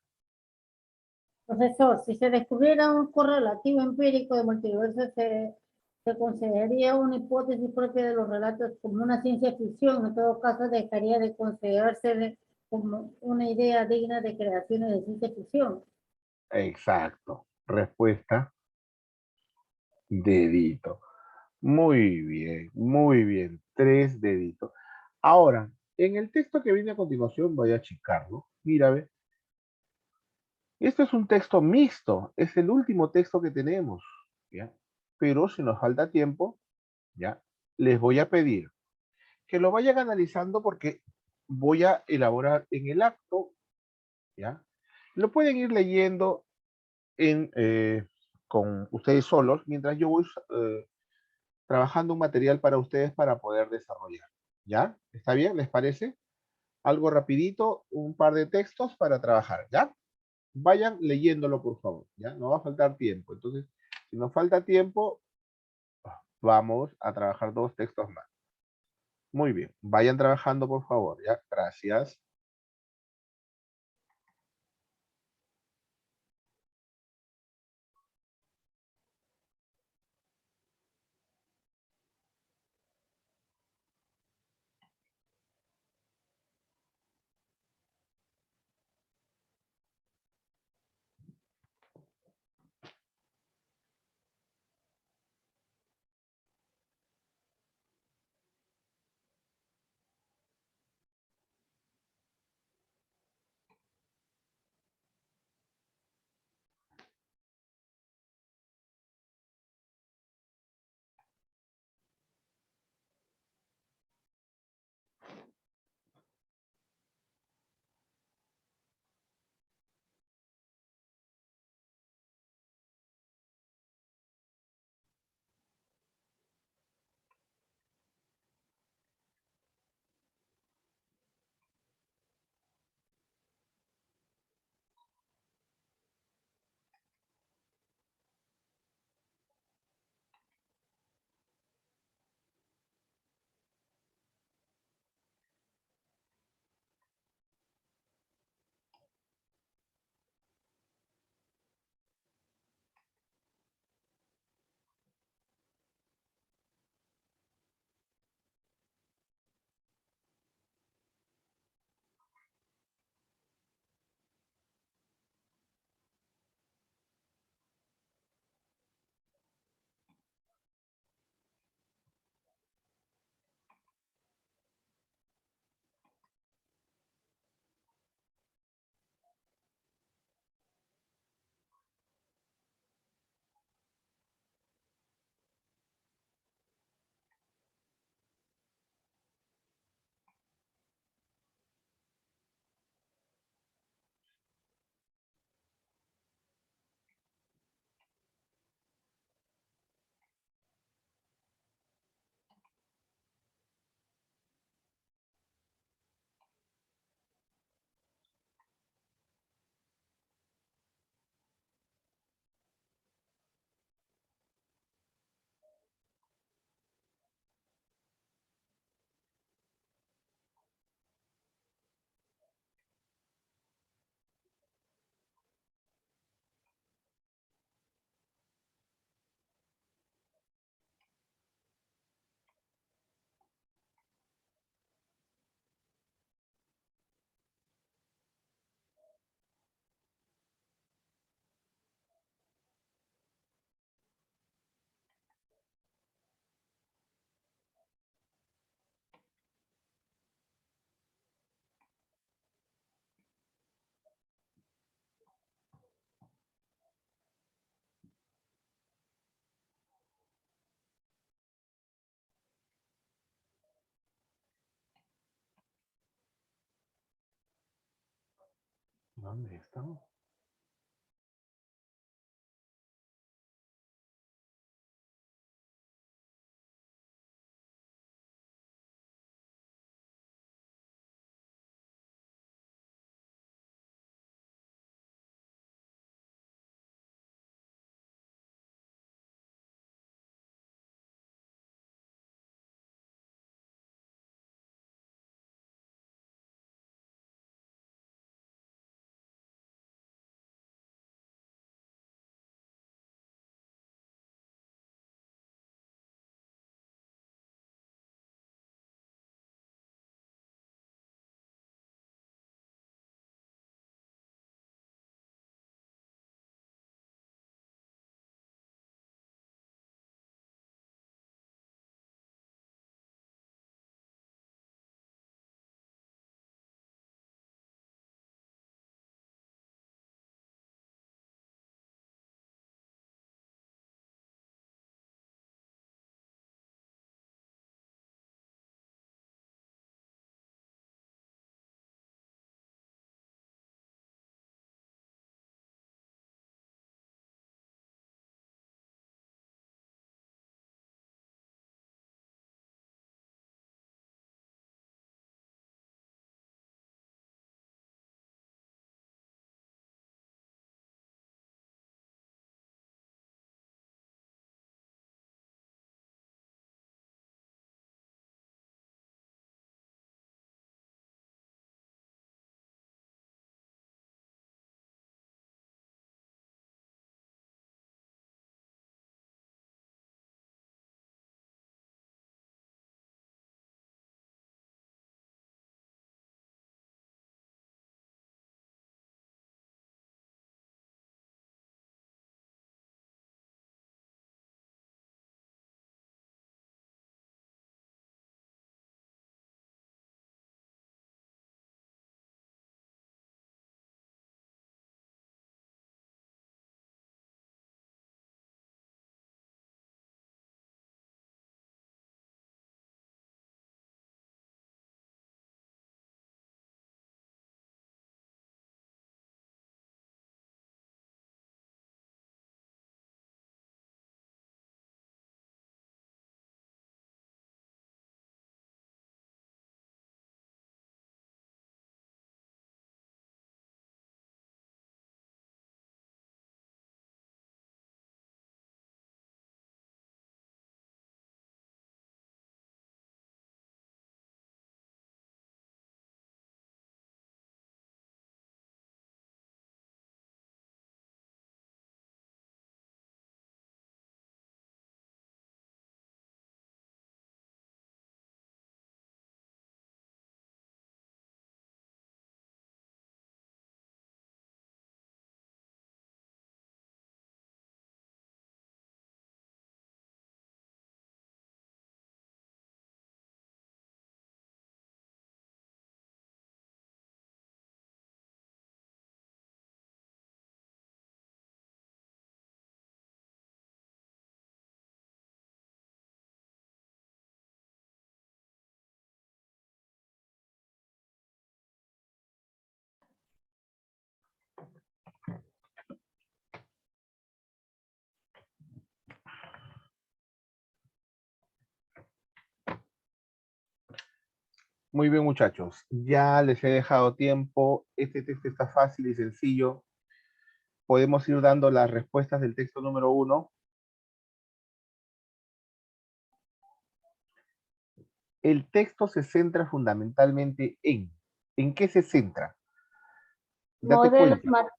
Profesor, si se descubriera un correlativo empírico de multiverso, se consideraría una hipótesis propia de los relatos como una ciencia ficción. En todo caso, dejaría de considerarse como una idea digna de creaciones de ciencia ficción. Exacto. Respuesta, dedito. Muy bien, muy bien. 3 deditos. Ahora, en el texto que viene a continuación, voy a checarlo. Mira, ve. Este es un texto mixto, es el último texto que tenemos, ¿ya? Pero si nos falta tiempo, ¿ya? Les voy a pedir que lo vayan analizando porque voy a elaborar en el acto, ¿ya? Lo pueden ir leyendo con ustedes solos, mientras yo voy trabajando un material para ustedes para poder desarrollar, ¿ya? ¿Está bien? ¿Les parece? Algo rapidito, un par de textos para trabajar, ¿ya? Vayan leyéndolo, por favor, ¿ya? No va a faltar tiempo. Entonces, Si nos falta tiempo, vamos a trabajar 2 textos más. Muy bien, vayan trabajando por favor, ¿ya? Gracias. ¿Dónde estamos? Muy bien, muchachos. Ya les he dejado tiempo. Este texto está fácil y sencillo. Podemos ir dando las respuestas del texto número 1. El texto se centra fundamentalmente ¿en qué se centra? Date Modelos, cuenta.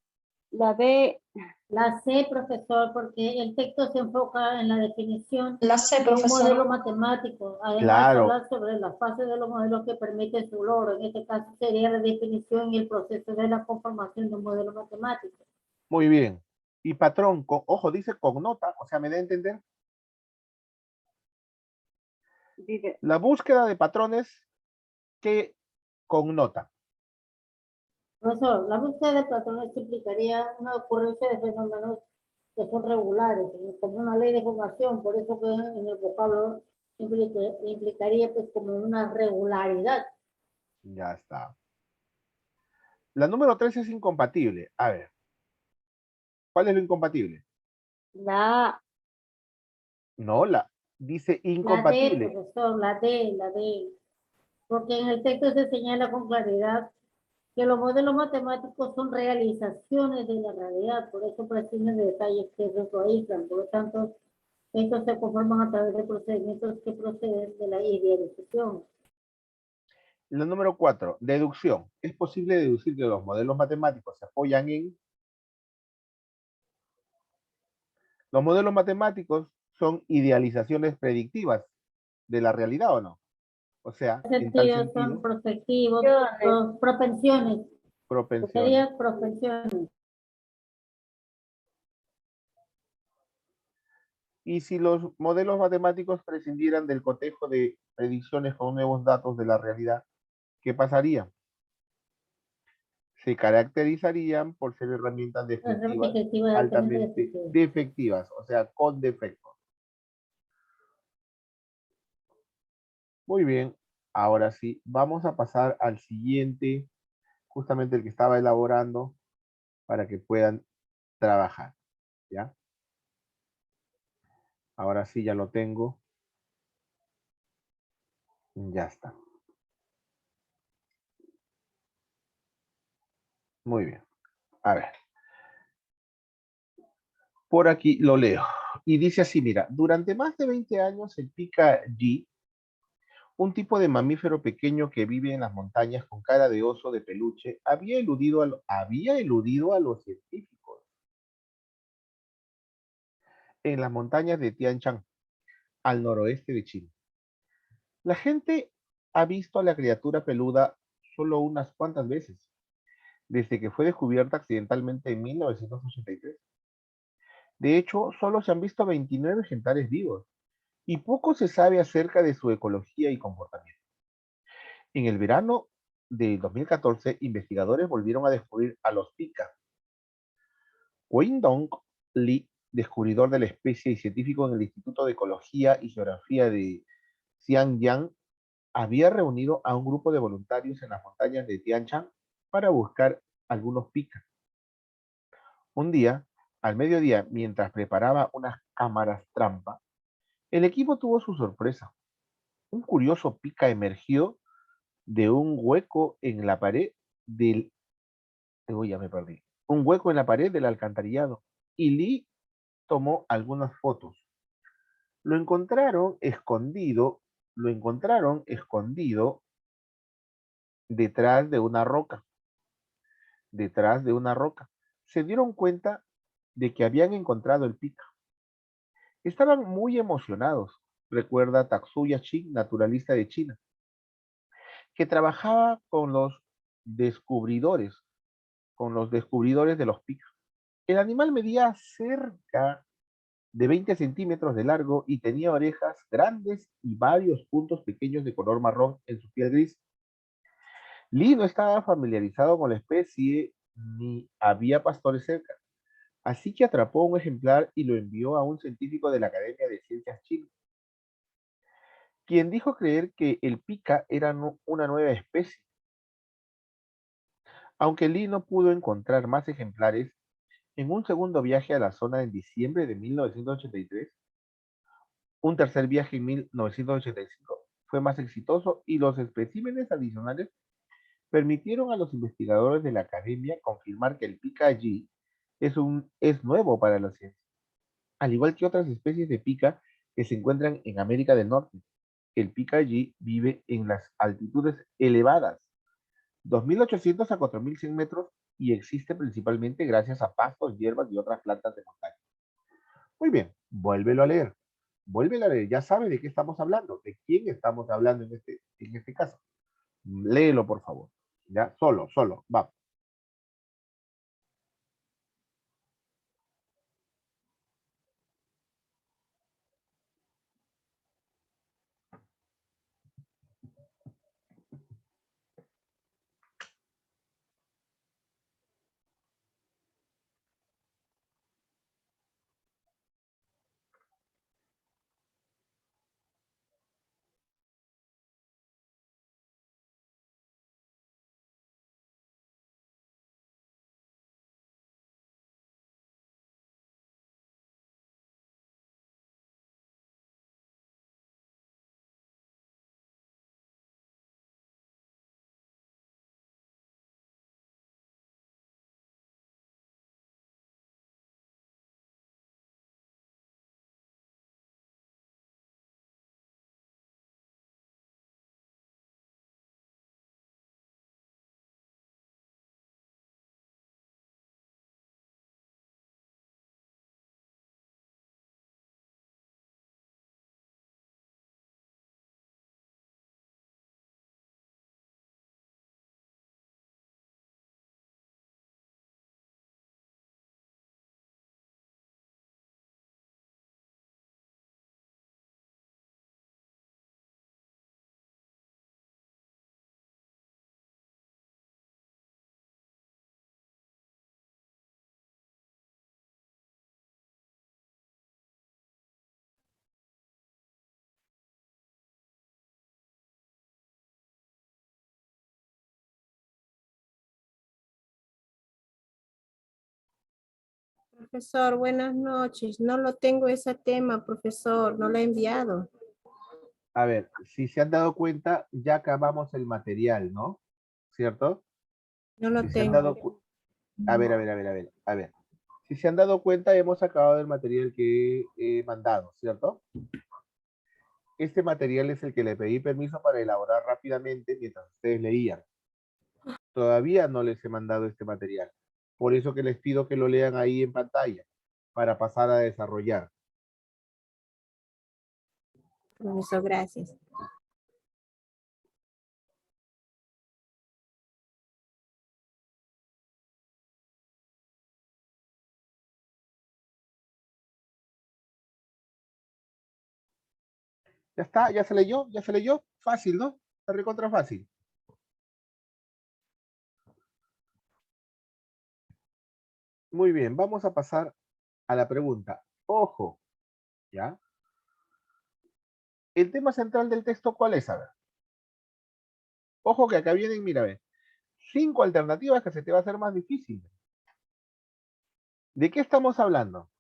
la B, La C, profesor, porque el texto se enfoca en la definición La C, de un modelo profesor. matemático. Además, Claro, habla sobre la fase de los modelos que permiten su logro. En este caso sería la definición y el proceso de la conformación de un modelo matemático. muy bien. Y patrón, ojo, dice connota, o sea, me da a entender. dice, La búsqueda de patrones que connota. Profesor, la búsqueda de patrones implicaría una ocurrencia de fenómenos que son regulares, como una ley de formación, por eso que en el vocablo implicaría pues como una regularidad. Ya está. La número 3 es incompatible. A ver, ¿cuál es lo incompatible? la A, No, dice La D, incompatible. profesor, la D, porque en el texto se señala con claridad que los modelos matemáticos son realizaciones de la realidad, por eso prescinden de detalles que se aíslan, por lo tanto, estos se conforman a través de procedimientos que proceden de la idealización. La número 4, deducción. Es posible deducir que los modelos matemáticos se apoyan en... Los modelos matemáticos son idealizaciones predictivas de la realidad, ¿o no? O sea, En en tal sentido, son sentido, prospectivos, opciones, propensiones, propensiones. sería propensiones. Y si los modelos matemáticos prescindieran del cotejo de predicciones con nuevos datos de la realidad, ¿qué pasaría? Se caracterizarían por ser herramientas defectivas, Efectivas, altamente altamente defectivas. defectivas, o sea, con defectos. Muy bien, ahora sí, vamos a pasar al siguiente, justamente el que estaba elaborando para que puedan trabajar, ¿ya? Ahora sí, ya lo tengo. Ya está. Muy bien. A ver. Por aquí lo leo. Y dice así, mira, durante más de 20 años el pica G, un tipo de mamífero pequeño que vive en las montañas con cara de oso de peluche, había eludido a los científicos en las montañas de Tian Shan, al noroeste de China. La gente ha visto a la criatura peluda solo unas cuantas veces, desde que fue descubierta accidentalmente en 1983. De hecho, solo se han visto 29 ejemplares vivos y poco se sabe acerca de su ecología y comportamiento. En el verano de 2014, investigadores volvieron a descubrir a los pika. Weindong Li, descubridor de la especie y científico en el Instituto de Ecología y Geografía de Xianyang, había reunido a un grupo de voluntarios en las montañas de Tian Shan para buscar algunos pika. Un día, al mediodía, mientras preparaba unas cámaras trampa, el equipo tuvo su sorpresa. Un curioso pica emergió de un hueco en la pared del... Uy, ya me perdí. Un hueco en la pared del alcantarillado. Y Lee tomó algunas fotos. Lo encontraron escondido, lo encontraron escondido detrás de una roca. Detrás de una roca. Se dieron cuenta de que habían encontrado el pica. Estaban muy emocionados, recuerda Tatsuya Shin, naturalista de China, que trabajaba descubridores, con los descubridores de los picas. El animal medía cerca de 20 centímetros de largo y tenía orejas grandes y varios puntos pequeños de color marrón en su piel gris. Lee no estaba familiarizado con la especie ni había pastores cerca, así que atrapó un ejemplar y lo envió a un científico de la Academia de Ciencias China, quien dijo creer que el pica era una nueva especie. Aunque Lee no pudo encontrar más ejemplares, en un segundo viaje a la zona en diciembre de 1983, un tercer viaje en 1985, fue más exitoso y los especímenes adicionales permitieron a los investigadores de la academia confirmar que el pica allí es nuevo para la ciencia, al igual que otras especies de pica que se encuentran en América del Norte. El pica allí vive en las altitudes elevadas, 2.800 a 4.100 metros, y existe principalmente gracias a pastos, hierbas y otras plantas de montaña. Muy bien, vuélvelo a leer. Vuélvelo a leer. Ya sabe de qué estamos hablando, de quién estamos hablando en este caso. Léelo, por favor. Ya, solo, va. Profesor, buenas noches. No lo tengo ese tema, profesor. No lo he enviado. A ver, si se han dado cuenta, ya acabamos el material, ¿no? ¿Cierto? No lo Si se han tengo. dado a ver. Si se han dado cuenta, hemos acabado el material que he mandado, ¿cierto? Este material es el que le pedí permiso para elaborar rápidamente mientras ustedes leían. Todavía no les he mandado este material. Por eso que les pido que lo lean ahí en pantalla para pasar a desarrollar. Profesor, gracias. Ya está, ya se leyó. Fácil, ¿no? Está recontra fácil. Muy bien, vamos a pasar a la pregunta. Ojo, ¿ya? El tema central del texto, ¿cuál es? A ver. Ojo que acá vienen, mira, ve, 5 alternativas que se te va a hacer más difícil. ¿De qué estamos hablando?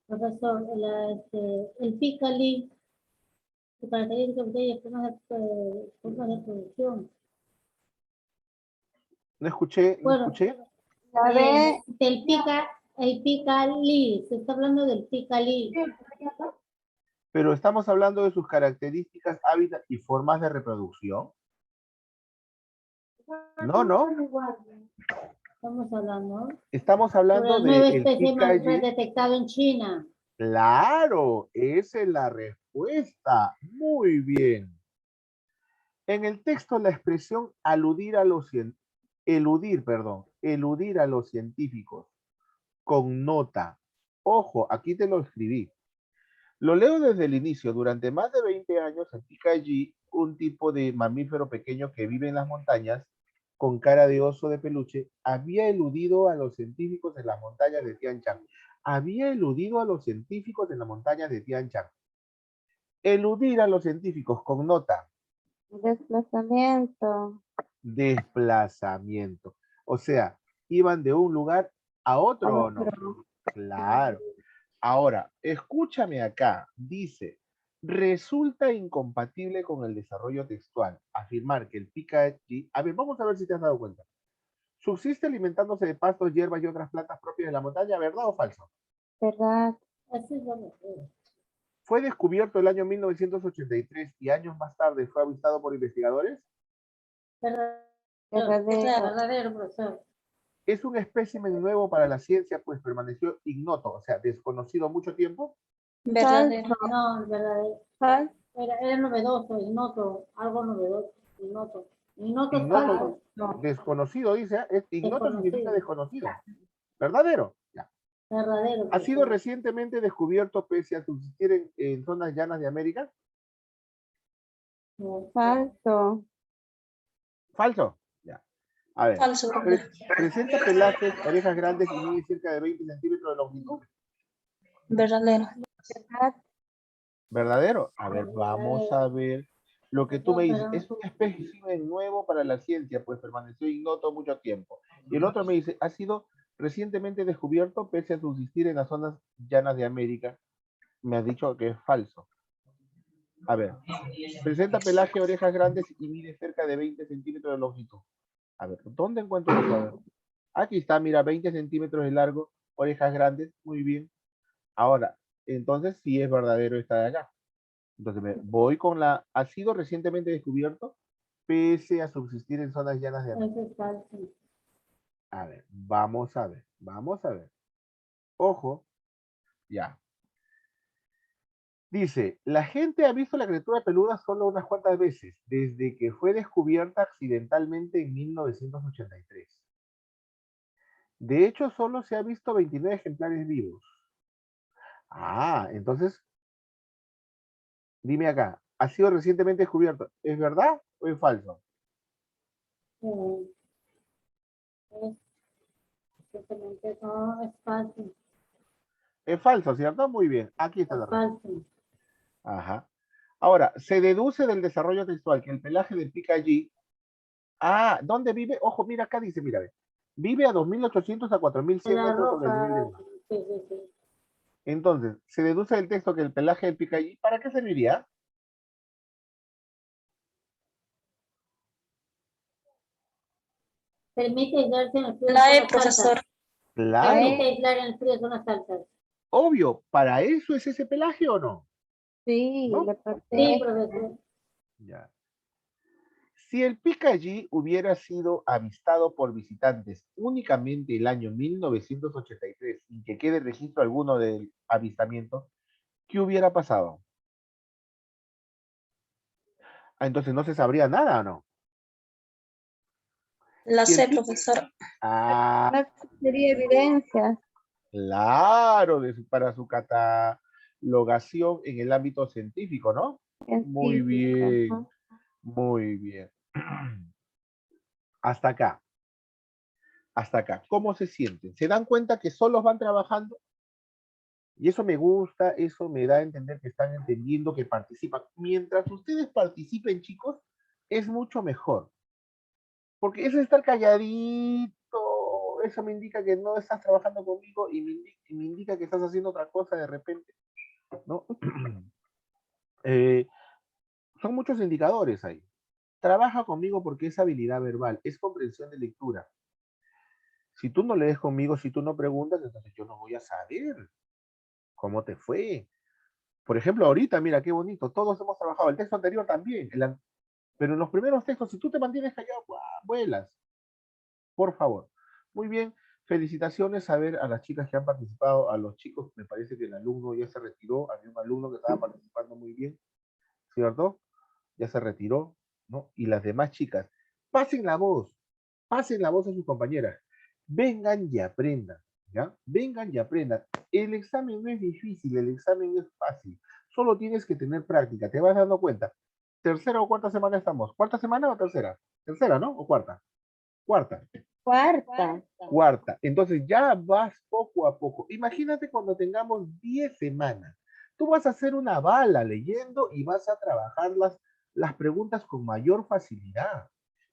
Profesor, el picali, su característica de formas de producción. No escuché, no Bueno, escuché. La B, el picali, se está hablando del picali. Pero estamos hablando de sus características, hábitats y formas de reproducción. No. Estamos hablando Estamos sobre hablando la nueva de el especie más Picayí. detectada en China. Claro, esa es la respuesta. Muy bien. En el texto la expresión eludir a los científicos connota. Ojo, aquí te lo escribí. Lo leo desde el inicio. Durante más de 20 años, el picayí, un tipo de mamífero pequeño que vive en las montañas, con cara de oso de peluche, había eludido a los científicos en las montañas de Tian Shan. Había eludido a los científicos en las montañas de Tian Shan. Eludir a los científicos connota desplazamiento. desplazamiento. O sea, iban de un lugar a otro o no. Otro. Claro. Ahora, escúchame acá. Dice, resulta incompatible con el desarrollo textual. Afirmar que el pica-allí... A ver, vamos a ver si te has dado cuenta. Subsiste alimentándose de pastos, hierbas y otras plantas propias de la montaña, ¿verdad o falso? ¿verdad? Así es la mujer. Fue descubierto el año 1983 y años más tarde fue avistado por investigadores. Verdadero. Verdadero, profesor. Es un espécimen nuevo para la ciencia, pues permaneció ignoto, o sea, desconocido mucho tiempo. Verdadero. No, verdadero. Falso. Era novedoso, ignoto, algo novedoso, ignoto. Ignoto es Ignoto, falso. desconocido, dice, ignoto significa Desconocido. desconocido. ¿Verdadero? Ya. Verdadero. Ha sido profesor. recientemente descubierto pese a subsistir en zonas llanas de América. Falso. Falso. Ya. A ver. Falso. Presenta pelajes, orejas grandes y mide cerca de 20 centímetros de longitud. Verdadero. ¿Verdadero? A ver, vamos a ver lo que tú me dices. Pero- Es un espécimen nuevo para la ciencia, pues permaneció ignoto mucho tiempo. Y el otro me dice, ha sido recientemente descubierto pese a subsistir en las zonas llanas de América. Me ha dicho que es falso. A ver, presenta pelaje, orejas grandes y mide cerca de 20 centímetros de longitud. A ver, ¿dónde encuentro eso? A ver. Aquí está, mira, 20 centímetros de largo, orejas grandes, muy bien. Ahora, entonces sí es verdadero esta de acá. Entonces me voy con la, ha sido recientemente descubierto, pese a subsistir en zonas llanas de América. Eso es falso. A ver, vamos a ver, vamos a ver. Ojo, ya. Dice, la gente ha visto la criatura peluda solo unas cuantas veces, desde que fue descubierta accidentalmente en 1983. De hecho, solo se ha visto 29 ejemplares vivos. Ah, entonces, dime acá, ha sido recientemente descubierto. ¿Es verdad o es falso? Simplemente no es falso. Es falso, ¿cierto? Muy bien, aquí está la Es respuesta. falso. Ajá. Ahora, se deduce del desarrollo textual que el pelaje del pica allí. Ah, ¿dónde vive? Ojo, mira acá dice, mira, ve. Vive a 2.800 a 4.100 La metros sobre el nivel del roja. mar. Sí. Entonces, se deduce del texto que el pelaje del pica allí, ¿para qué serviría? Permite aislarse en el frío. La E, zonas profesor. altas. Claro, Permite aislar en el frío zonas altas. obvio, ¿para eso es ese pelaje o no? Sí, ¿No? le Sí, protege. profesor. Ya. Si el pica allí hubiera sido avistado por visitantes únicamente el año 1983, sin que quede registro alguno del avistamiento, ¿qué hubiera pasado? Ah, entonces no se sabría nada, ¿o no? La Si el C, pica- profesor. Ah, No sería evidencia. claro, para su catalogación en el ámbito científico, ¿no? Muy bien, Ajá. muy bien. Hasta acá, hasta acá. ¿Cómo se sienten? ¿Se dan cuenta que solos van trabajando? Y eso me gusta, eso me da a entender que están entendiendo que participan. Mientras ustedes participen, chicos, es mucho mejor. Porque eso de estar calladito, eso me indica que no estás trabajando conmigo y me indica que estás haciendo otra cosa de repente, ¿no? Son muchos indicadores ahí. Trabaja conmigo porque es habilidad verbal, es comprensión de lectura. Si tú no lees conmigo, si tú no preguntas, entonces yo no voy a saber cómo te fue. Por ejemplo, ahorita, mira qué bonito, todos hemos trabajado, el texto anterior también, pero en los primeros textos, si tú te mantienes callado, ¡guau!, vuelas. Por favor. Muy bien, felicitaciones a ver a las chicas que han participado, a los chicos, me parece que el alumno ya se retiró, había un alumno que estaba participando muy bien, ¿cierto? Ya se retiró, ¿no? Y las demás chicas, pasen la voz a sus compañeras, vengan y aprendan, ¿ya? Vengan y aprendan. El examen no es difícil, el examen es fácil, solo tienes que tener práctica, te vas dando cuenta. ¿Tercera o cuarta semana estamos? ¿Cuarta semana o tercera? Tercera, ¿no? ¿O cuarta? Cuarta. Cuarta. Cuarta. Entonces ya vas poco a poco. Imagínate cuando tengamos 10 semanas. Tú vas a hacer una bala leyendo y vas a trabajar las preguntas con mayor facilidad.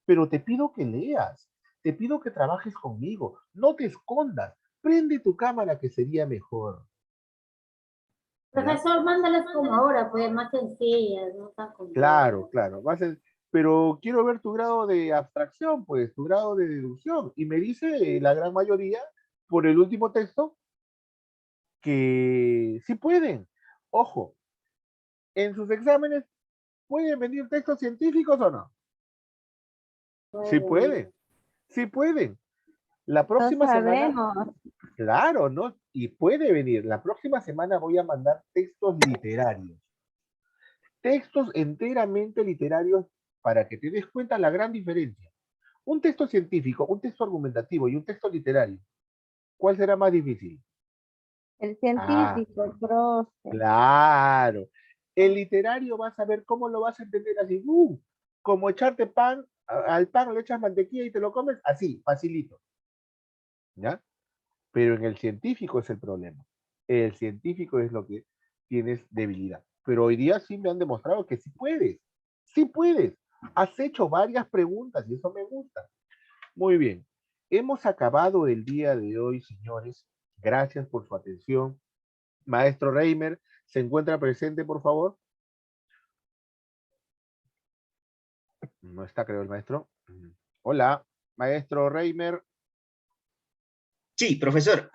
Pero te pido que leas, te pido que trabajes conmigo, no te escondas, prende tu cámara que sería mejor. Profesor, mándales como ahora, pues más sencillas, no tan Claro, claro. Pero quiero ver tu grado de abstracción, pues, tu grado de deducción. Y me dice la gran mayoría, por el último texto, que sí pueden. Ojo, en sus exámenes, ¿pueden venir textos científicos o no? Sí pueden, sí pueden. La No próxima semana, sabemos. claro, ¿no? Y puede venir. La próxima semana voy a mandar textos literarios. Textos enteramente literarios para que te des cuenta la gran diferencia. Un texto científico, un texto argumentativo y un texto literario. ¿Cuál será más difícil? El Ah, científico, el profe. claro. El literario vas a ver cómo lo vas a entender así. Como echarte pan, al pan le echas mantequilla y te lo comes así, facilito. ¿Ya? Pero en el científico es el problema. El científico es lo que tienes debilidad. Pero hoy día sí me han demostrado que sí puedes. Sí puedes. Has hecho varias preguntas y eso me gusta. Muy bien. Hemos acabado el día de hoy, señores. Gracias por su atención. Maestro Reimer, ¿se encuentra presente, por favor? No está, creo, el maestro. Hola, maestro Reimer. Sí, profesor,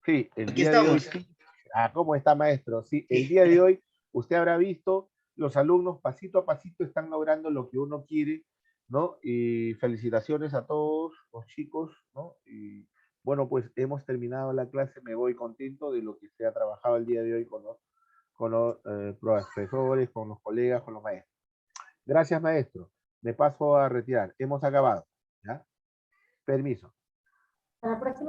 Sí, el aquí día de hoy estamos. sí. Ah, ¿cómo está, maestro? Sí, el Sí. día de hoy usted habrá visto, los alumnos pasito a pasito están logrando lo que uno quiere, ¿no? Y felicitaciones a todos los chicos, ¿no? Y bueno, pues hemos terminado la clase, me voy contento de lo que se ha trabajado el día de hoy con los profesores, con los colegas, con los maestros. Gracias, maestro. Me paso a retirar. Hemos acabado, ¿ya? Permiso. A la próxima